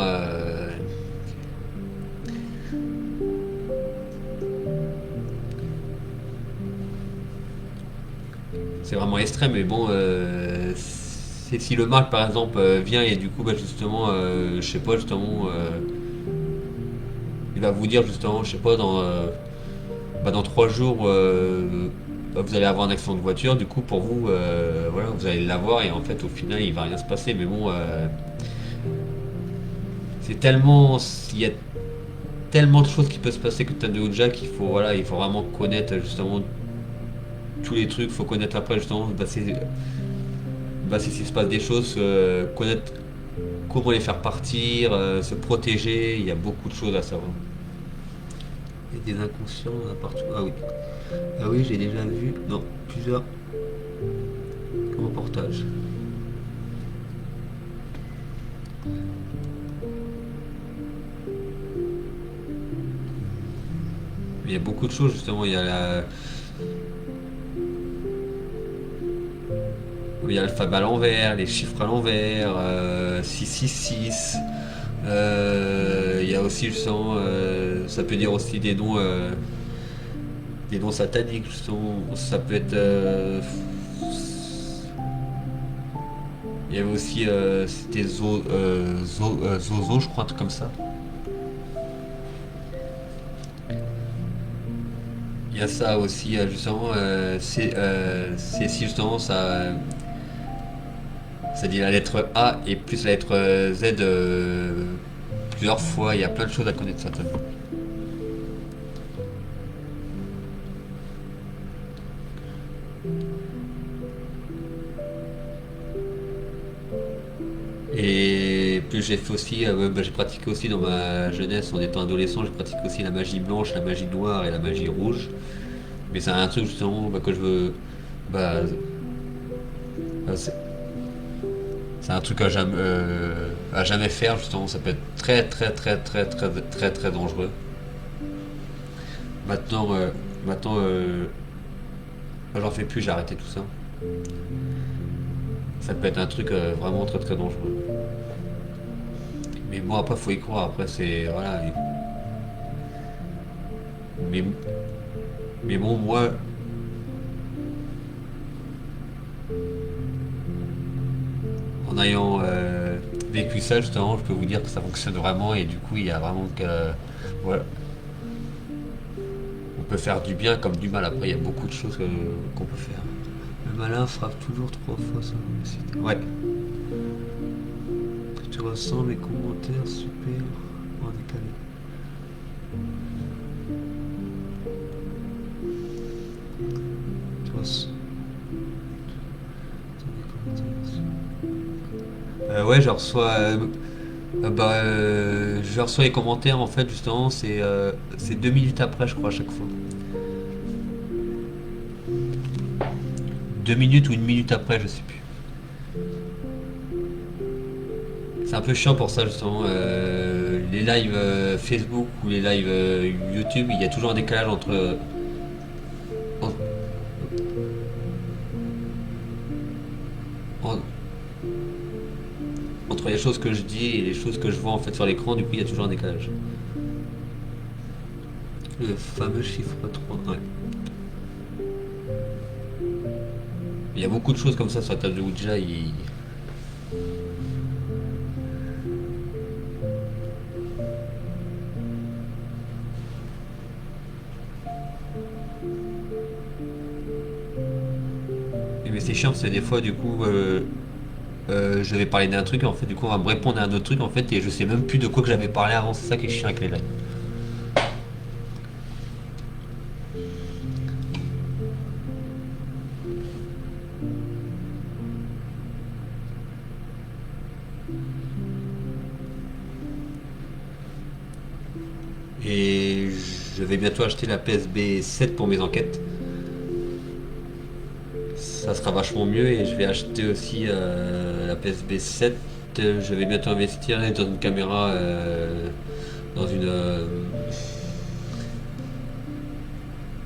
c'est vraiment extrême, mais bon, c'est si le mal par exemple vient et du coup justement, je sais pas justement, il va vous dire justement, je sais pas dans 3 jours, vous allez avoir un accident de voiture, du coup pour vous, voilà, vous allez l'avoir et en fait au final il va rien se passer, mais bon, c'est tellement, il y a tellement de choses qui peuvent se passer que tu as de Jack qu'il faut voilà, il faut vraiment connaître justement tous les trucs, faut connaître après justement, s'il se passe des choses, connaître comment les faire partir, se protéger, il y a beaucoup de choses à savoir. Il y a des inconscients là partout. Ah oui. Ah oui, j'ai déjà vu dans plusieurs reportages. Il y a beaucoup de choses justement. Il y a l'alphabet à l'envers, les chiffres à l'envers, 666. Il y a aussi justement, ça peut dire aussi des dons sataniques justement. Ça peut être, il y avait aussi, c'était Zozo, je crois, un truc comme ça. Il y a ça aussi, justement, c'est si justement ça dit la lettre A et plus la lettre Z plusieurs fois. Il y a plein de choses à connaître certainement. Et puis j'ai fait aussi, j'ai pratiqué aussi dans ma jeunesse en étant adolescent, j'ai pratiqué aussi la magie blanche, la magie noire et la magie rouge. Mais c'est un truc justement que je veux, bah, c'est c'est un truc à jamais faire justement. Ça peut être très très très très très très très dangereux. Maintenant, maintenant, j'en fais plus, j'ai arrêté tout ça. Ça peut être un truc vraiment très très dangereux. Mais bon, après, faut y croire. Après, c'est. Voilà. Mais, mais bon, moi, en ayant vécu ça, justement, je peux vous dire que ça fonctionne vraiment. Et du coup, il y a vraiment que. Voilà. On peut faire du bien comme du mal. Après, il y a beaucoup de choses qu'on peut faire. Le malin frappe toujours 3 fois sur le site. Ouais. Tu ressens mes commentaires super en décalé. Tu ressens. Ouais, je reçois les commentaires en fait justement c'est 2 minutes après je crois à chaque fois. 2 minutes ou 1 minute après je sais plus. C'est un peu chiant pour ça justement. Les lives Facebook ou les lives YouTube, il y a toujours un décalage en- en- entre les choses que je dis et les choses que je vois en fait sur l'écran. Du coup, il y a toujours un décalage. Le fameux chiffre 3. Ouais. Il y a beaucoup de choses comme ça sur la table de Ouija. Mais c'est chiant, c'est des fois du coup je vais parler d'un truc en fait du coup on va me répondre à un autre truc en fait et je sais même plus de quoi que j'avais parlé avant. C'est ça qui est chiant avec les lives. Et je vais bientôt acheter la PSB 7 pour mes enquêtes. Ça sera vachement mieux et je vais acheter aussi la PSB 7. Je vais bientôt investir dans une caméra, dans une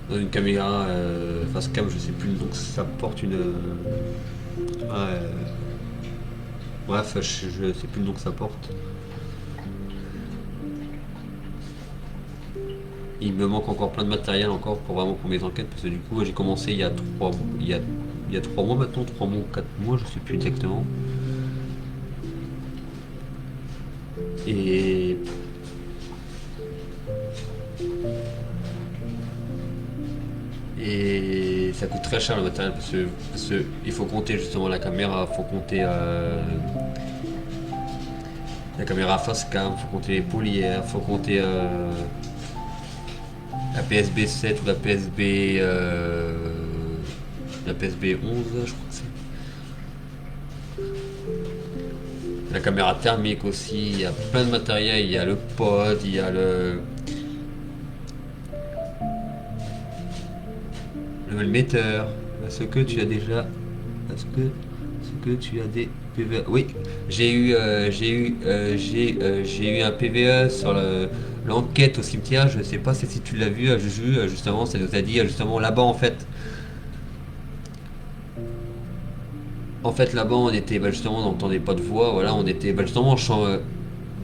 dans une caméra face cam, je sais plus, donc ça porte une. Bref, je sais plus le nom que ça porte. Il me manque encore plein de matériel encore pour vraiment pour mes enquêtes parce que du coup j'ai commencé il y a 3 mois maintenant, 3 mois ou 4 mois, je sais plus exactement. Et et ça coûte très cher le matériel parce que il faut compter justement la caméra, faut compter la caméra face cam, faut compter les paulières, faut compter la PSB 7 ou la PSB 11 je crois que c'est. La caméra thermique aussi, il y a plein de matériel, il y a le pod, il y a le metteur. Est-ce que tu as déjà. Est-ce que tu as des PVE? Oui, j'ai eu un PVE sur l'enquête au cimetière. Je sais pas si tu l'as vu, Juju, justement, ça nous a dit justement là-bas en fait. En fait là-bas on était justement on n'entendait pas de voix, voilà, on était justement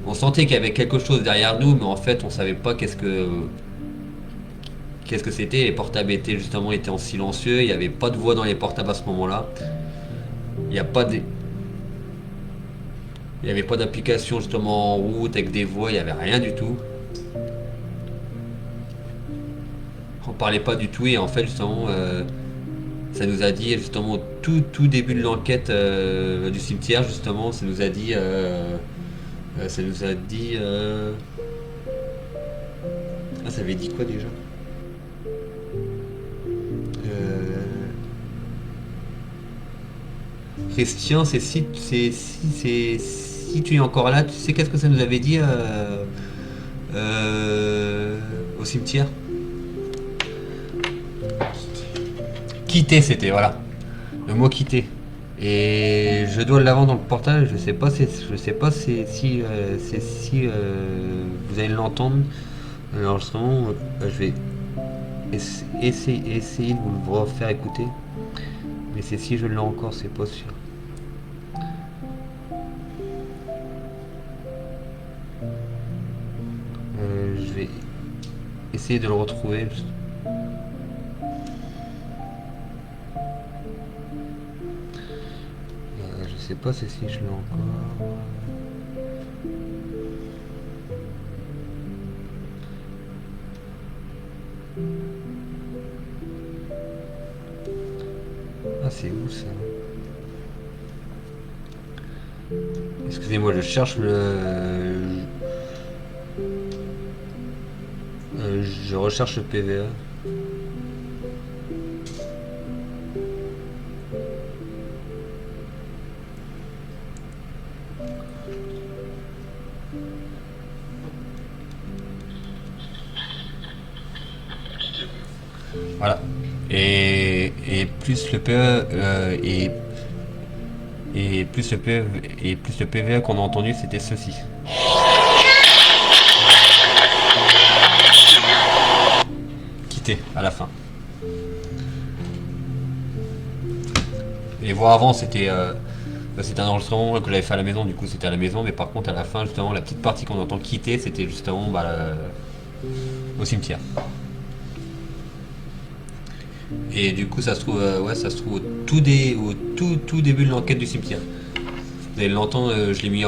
on sentait qu'il y avait quelque chose derrière nous, mais en fait on savait pas qu'est-ce que c'était. Les portables étaient en silencieux, il n'y avait pas de voix dans les portables à ce moment-là. Il n'y a pas de, il n'y avait pas d'application justement en route avec des voix, il n'y avait rien du tout. On parlait pas du tout et en fait justement ça nous a dit justement au tout début de l'enquête du cimetière justement ça nous a dit ah ça avait dit quoi déjà euh, Christian, si tu es encore là, tu sais qu'est-ce que ça nous avait dit au cimetière? Quitter, c'était, voilà. Le mot quitter. Et je dois l'avoir dans le portage, je sais pas si vous allez l'entendre. Alors justement, je vais essayer de vous le refaire écouter. Mais c'est si je l'ai encore, c'est pas sûr. Je vais essayer de le retrouver. Je sais pas si je l'ai encore. Ah c'est où ça? Excusez-moi, je cherche je recherche le PVA. Voilà. Et plus le PE et plus le PE et plus le PVA qu'on a entendu, c'était ceci. Quitter à la fin. Et voir avant, c'était un enregistrement que j'avais fait à la maison, du coup c'était à la maison, mais par contre à la fin, justement, la petite partie qu'on entend quitter, c'était justement au cimetière. Et du coup, ça se trouve, ouais, ça se trouve au tout début de l'enquête du cimetière. Vous allez l'entendre, j'ai mis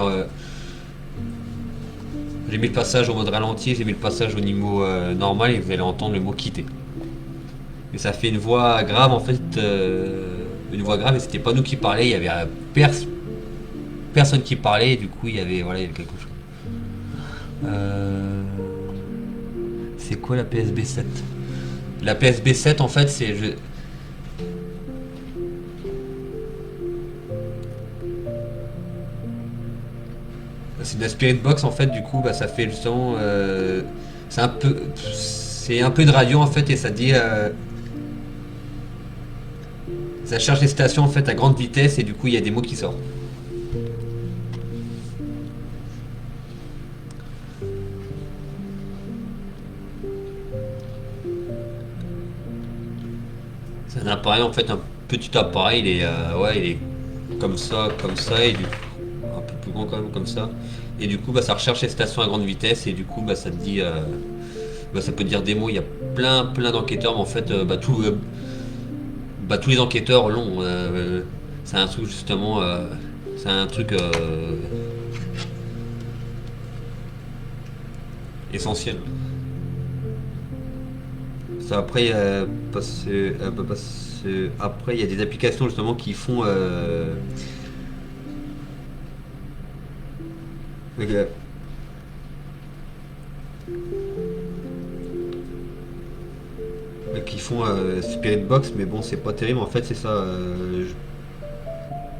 le passage au mode ralenti, j'ai mis le passage au niveau normal et vous allez entendre le mot quitter. Et ça fait une voix grave en fait, une voix grave et c'était pas nous qui parlions, il y avait personne qui parlait et du coup il y avait quelque chose. C'est quoi la PSB 7? La PSB 7 en fait c'est de la Spirit Box en fait, du coup ça fait justement c'est un peu de radio en fait et ça dit ça charge les stations en fait à grande vitesse et du coup il y a des mots qui sortent. appareil, en fait, un petit appareil, ouais, il est comme ça, et du coup, un peu plus grand quand même, comme ça. Et du coup, bah, ça recherche les stations à grande vitesse, et du coup, bah, ça te dit, bah, ça peut te dire des mots. Il y a plein d'enquêteurs, mais en fait, bah, tous les enquêteurs l'ont. C'est un truc justement, c'est un truc essentiel. Ça, après, après, il y a des applications justement qui font, ok, qui font Spirit Box, mais bon, c'est pas terrible. En fait, c'est ça.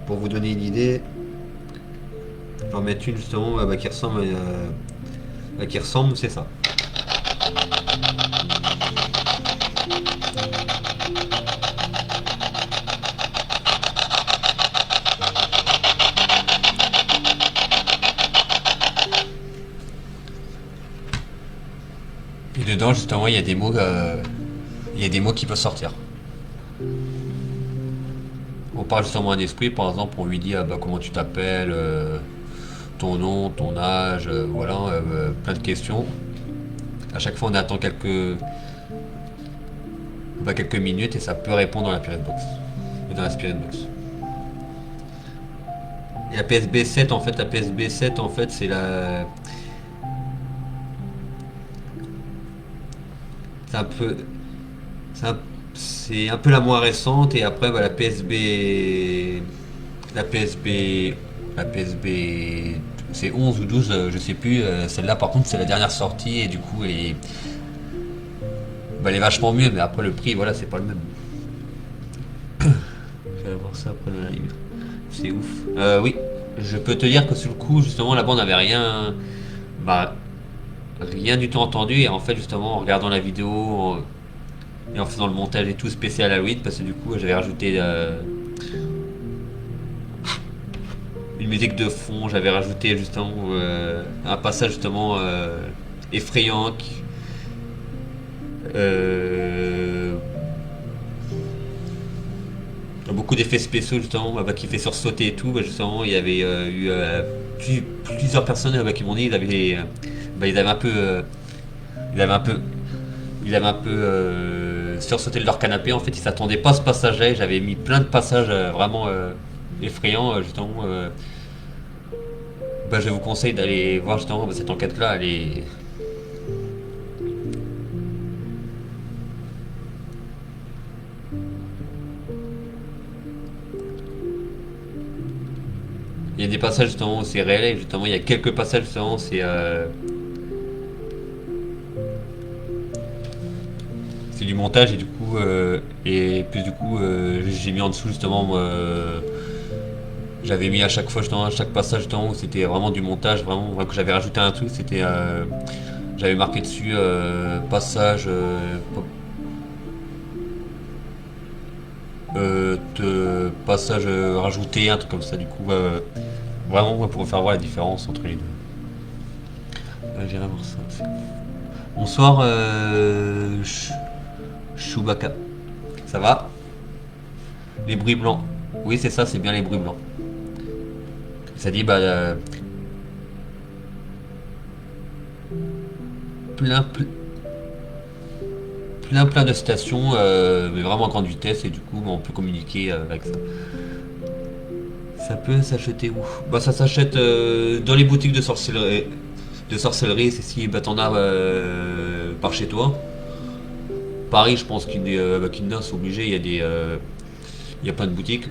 Pour vous donner une idée, j'en mettre une justement bah, qui ressemble, c'est ça. Et dedans, justement, il y a des mots qui peuvent sortir. On parle justement d'un esprit, par exemple, on lui dit ah, bah, comment tu t'appelles, ton nom, ton âge, voilà, plein de questions. À chaque fois, on attend quelques minutes et ça peut répondre dans la Spirit Box. Dans la Spirit Box. Et la PSB 7 en fait, c'est un peu, c'est un, c'est un peu la moins récente et après bah, la PSB, la PSB, c'est 11 ou 12, je sais plus. Celle-là, par contre, c'est la dernière sortie et du coup, bah, elle est vachement mieux. Mais après, le prix, voilà, c'est pas le même. Je vais voir ça après le live. C'est ouf. Oui, je peux te dire que sur le coup, justement, là-bas, on n'avait rien, bah, rien du tout entendu. Et en fait, justement, en regardant la vidéo et en faisant le montage et tout spécial Halloween, parce que du coup, j'avais rajouté une musique de fond, j'avais rajouté justement un passage justement effrayant. Euh, Beaucoup d'effets spéciaux justement bah, qui fait sursauter et tout. Bah, justement, il y avait eu plusieurs personnes qui m'ont dit ils avaient un peu, ils avaient un peu, ils avaient un peu sursauté de leur canapé. En fait, ils s'attendaient pas à ce passage-là. J'avais mis plein de passages vraiment effrayants justement. Bah, je vous conseille d'aller voir justement bah, cette enquête-là. Il y a des passages justement où c'est réel et justement il y a quelques passages justement où c'est du montage et du coup et puis du coup j'ai mis en dessous justement j'avais mis à chaque fois justement à chaque passage justement où c'était vraiment du montage vraiment que j'avais rajouté un truc c'était j'avais marqué dessus passage rajouté un truc comme ça du coup vraiment ouais, pour faire voir la différence entre les deux. J'irai voir ça. Bonsoir Chewbacca. Ça va? Les bruits blancs. Oui, c'est ça, c'est bien les bruits blancs. Ça dit, bah, plein, plein de stations, mais vraiment à grande vitesse, et du coup, on peut communiquer avec ça. Ça peut s'acheter où? Bah, ça s'achète dans les boutiques de sorcellerie. C'est si bah, t'en as par chez toi. Paris, je pense qu'Inda, c'est obligé, il y a plein de boutiques.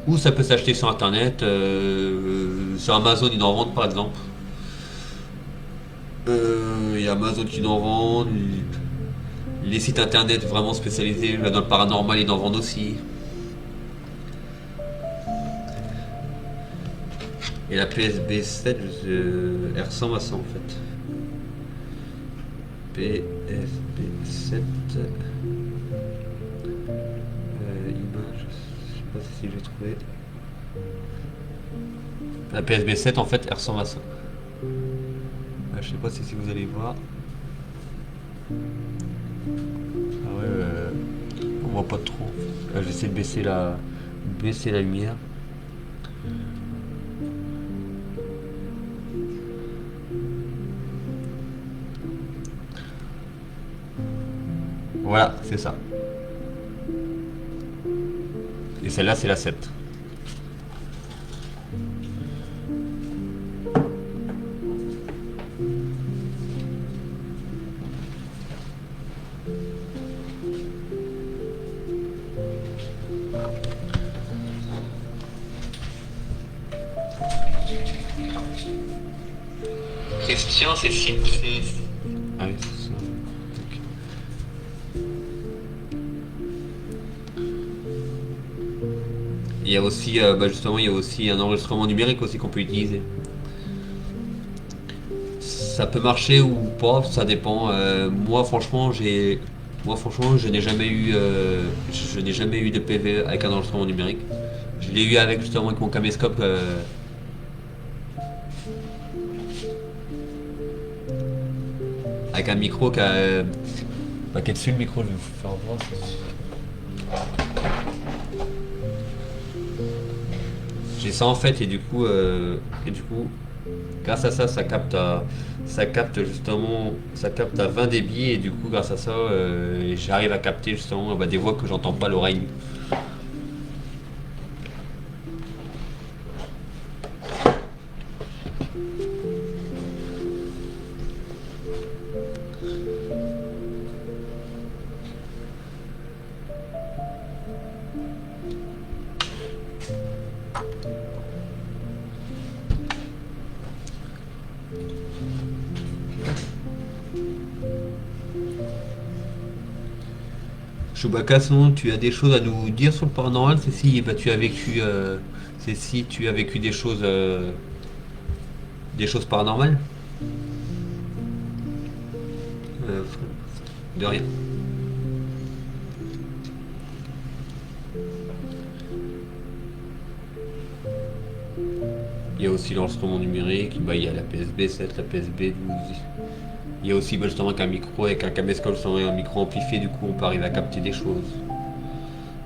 Ou ça peut s'acheter sur internet, sur Amazon, ils en vendent par exemple. Il y a Amazon qui en vendent. Les sites internet vraiment spécialisés dans le paranormal, ils en vendent aussi. Et la PSB 7, elle ressemble à ça en fait. PSB 7. Image, je sais pas si j'ai trouvé. La PSB 7 en fait, elle ressemble à ça. Je sais pas si vous allez voir. Ah ouais, on voit pas trop. J'essaie de baisser la lumière. Voilà, c'est ça. Et celle-là, c'est la 7. Christian, c'est si. Ah oui, c'est ça. Ok. Il y a aussi, justement, il y a aussi un enregistrement numérique aussi qu'on peut utiliser. Ça peut marcher ou pas, ça dépend. Moi, franchement, je n'ai jamais eu de PV avec un enregistrement numérique. Je l'ai eu avec justement avec mon caméscope, avec un micro qui est dessus le micro. Je vais vous faire voir. J'ai ça en fait et du coup, grâce à ça, ça capte à 20 dB et du coup, grâce à ça, j'arrive à capter justement des voix que j'entends pas à l'oreille. Chewbacca, sinon tu as des choses à nous dire sur le paranormal, c'est si c'est si tu as vécu des choses paranormales. Euh, de rien. Il y a aussi l'enregistrement numérique, il y a la PSB 7, la PSB 12. Il y a aussi justement qu'un micro avec un caméscope sur un micro amplifié, du coup on peut arriver à capter des choses.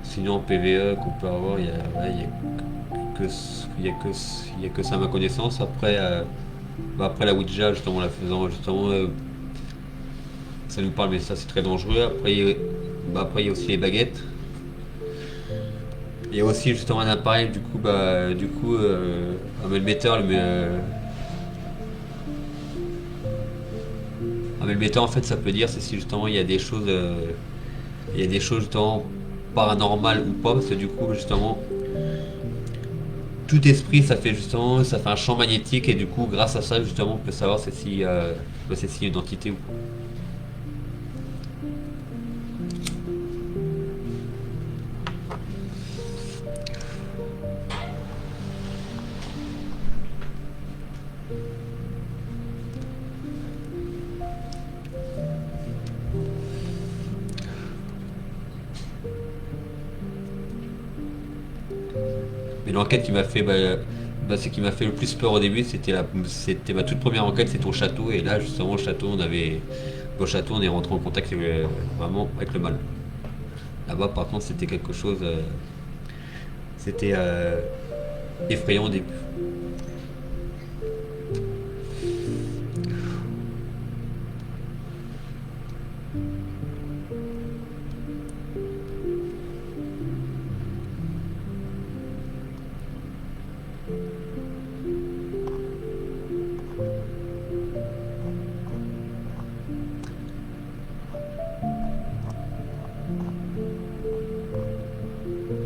Sinon en PVE qu'on peut avoir, il y a que ça à ma connaissance. Après la Ouija, justement la faisant justement, ça nous parle, mais ça c'est très dangereux. Après il y a aussi les baguettes. Il y a aussi justement un appareil, un metteur, un metteur en fait ça peut dire c'est si justement il y a des choses justement paranormales ou pas, parce que du coup justement tout esprit ça fait un champ magnétique et du coup grâce à ça justement on peut savoir c'est si une entité ou pas. Mais l'enquête c'est qui m'a fait le plus peur au début, c'était ma toute première enquête, c'était au château et là justement au château on est rentré en contact vraiment avec le mal. Là-bas par contre c'était effrayant au début.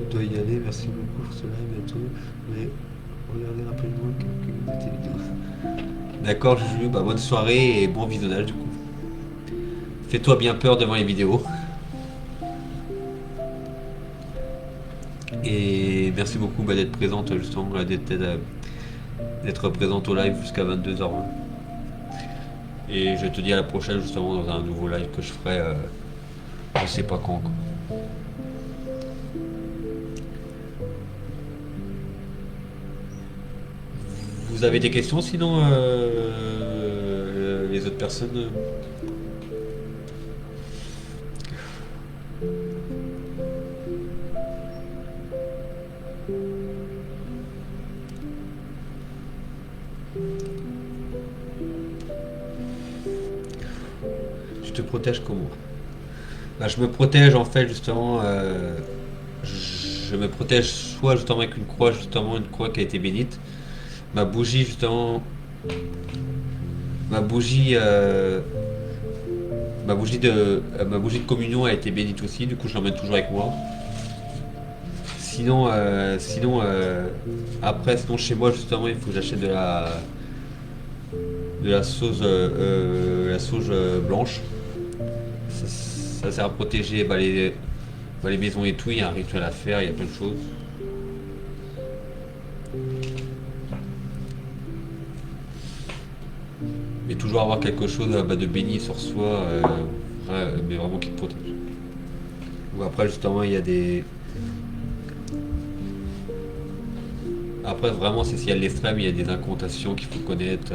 Je dois y aller, merci beaucoup pour cela, à bientôt. Mais regardez rapidement quelques vidéos. D'accord Juju, bonne soirée et bon visionnage du coup. Fais-toi bien peur devant les vidéos. Et merci beaucoup d'être présente justement, d'être présente au live jusqu'à 22h20. Et je te dis à la prochaine justement dans un nouveau live que je ferai, je sais pas quand. Vous avez des questions sinon les autres personnes protège comment? Bah, je me protège en fait justement. Je me protège soit justement avec une croix qui a été bénite. Ma bougie justement. Ma bougie. Ma bougie de communion a été bénite aussi, du coup je l'emmène toujours avec moi. Sinon chez moi justement il faut que j'achète de la sauge blanche. Ça sert à protéger les maisons et tout. Il y a un rituel à faire, il y a plein de choses. Mais toujours avoir quelque chose de béni sur soi, mais vraiment qui te protège. Ou après justement il y a des. Après vraiment c'est s'il y a de l'extrême, il y a des incantations qu'il faut connaître.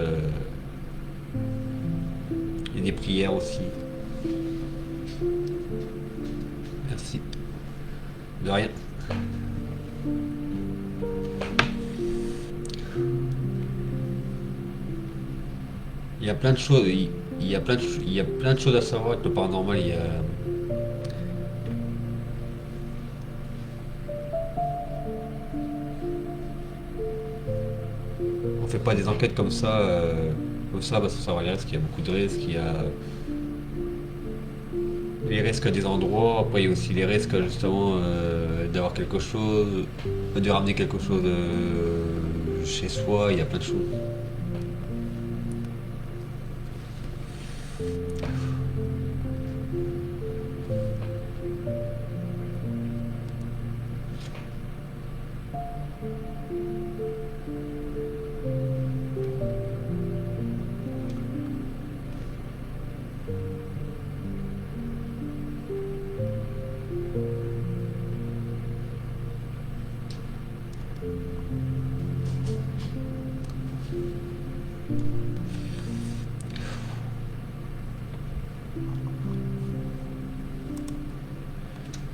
Il y a des prières aussi. Merci. De rien. Il y a plein de choses. Il y a plein de choses à savoir avec le paranormal. On fait pas des enquêtes comme ça, sans savoir les risques. Il y a beaucoup de risques. Il y a les risques des endroits. Après, il y a aussi les risques justement d'avoir quelque chose, de ramener quelque chose chez soi. Il y a plein de choses.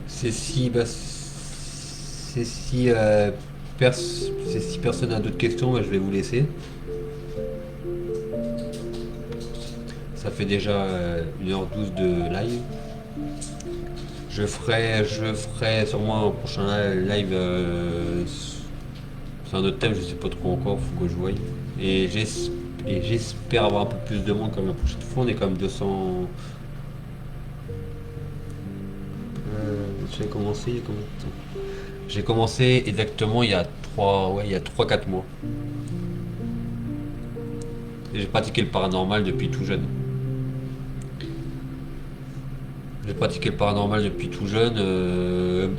C'est si, bah, c'est si, c'est si personne n'a d'autres questions, bah, je vais vous laisser. Ça fait déjà 1h12 de live. Je ferai sûrement un prochain live sur un autre thème, je sais pas trop encore, faut que je voie. Et j'espère avoir un peu plus de monde comme la prochaine fois. On est quand même 200. J'ai commencé il y a combien de temps? J'ai commencé exactement il y a 3 4 mois. Et j'ai pratiqué le paranormal depuis tout jeune. J'ai pratiqué le paranormal depuis tout jeune.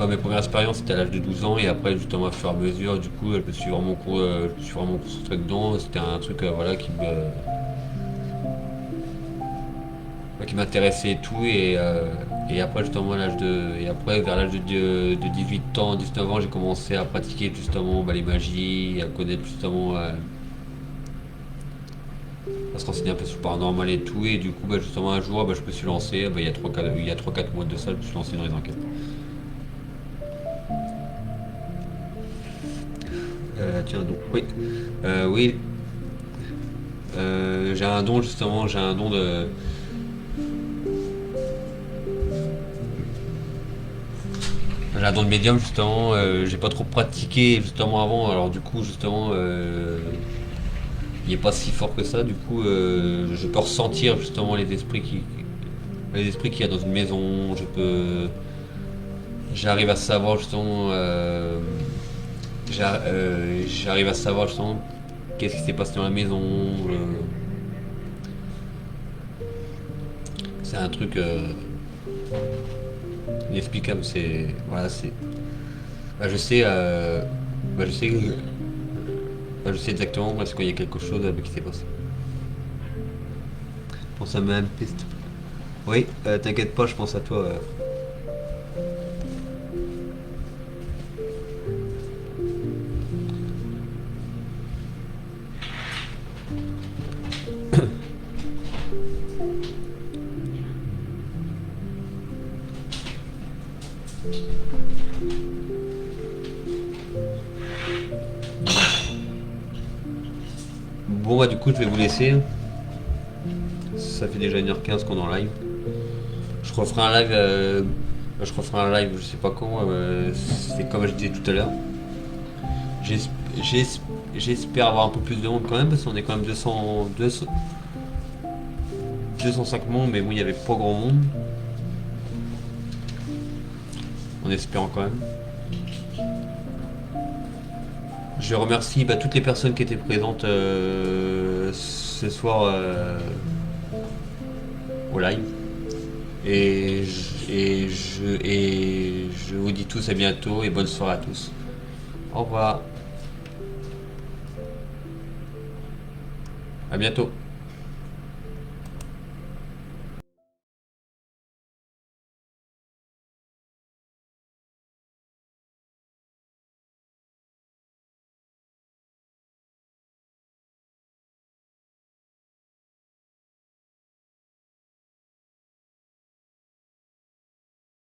Mes premières expériences c'était à l'âge de 12 ans et après justement à fur et à mesure du coup je me suis vraiment concentré dedans. C'était un truc voilà qui m'intéressait et tout et après justement vers l'âge de 18 ans, 19 ans j'ai commencé à pratiquer justement les magies, à connaître justement à se renseigner un peu sur le paranormal et tout et du coup justement un jour je me suis lancé il y a 3 4 mois de ça je me suis lancé dans les enquêtes. Tiens donc oui. Oui. J'ai un don justement, j'ai un don de médium justement, j'ai pas trop pratiqué justement avant, alors du coup justement il est pas si fort que ça, du coup je peux ressentir justement les esprits qu'il y a dans une maison, j'arrive à savoir justement j'arrive à savoir justement qu'est-ce qui s'est passé dans la maison. C'est un truc inexplicable, c'est voilà c'est bah, je sais bah, je sais bah, je sais exactement parce qu'il y a quelque chose qui s'est passé. Pense à ma même piste. Oui, t'inquiète pas, je pense à toi. Bon bah du coup je vais vous laisser. ça fait déjà 1h15 qu'on est en live. Je referai un live, je sais pas quand, c'est comme je disais tout à l'heure. J'espère avoir un peu plus de monde quand même, parce qu'on est quand même 205 membres, mais bon, il n'y avait pas grand monde. En espérant quand même. Je remercie toutes les personnes qui étaient présentes ce soir au live. Et je vous dis tous à bientôt et bonne soirée à tous. Au revoir. À bientôt.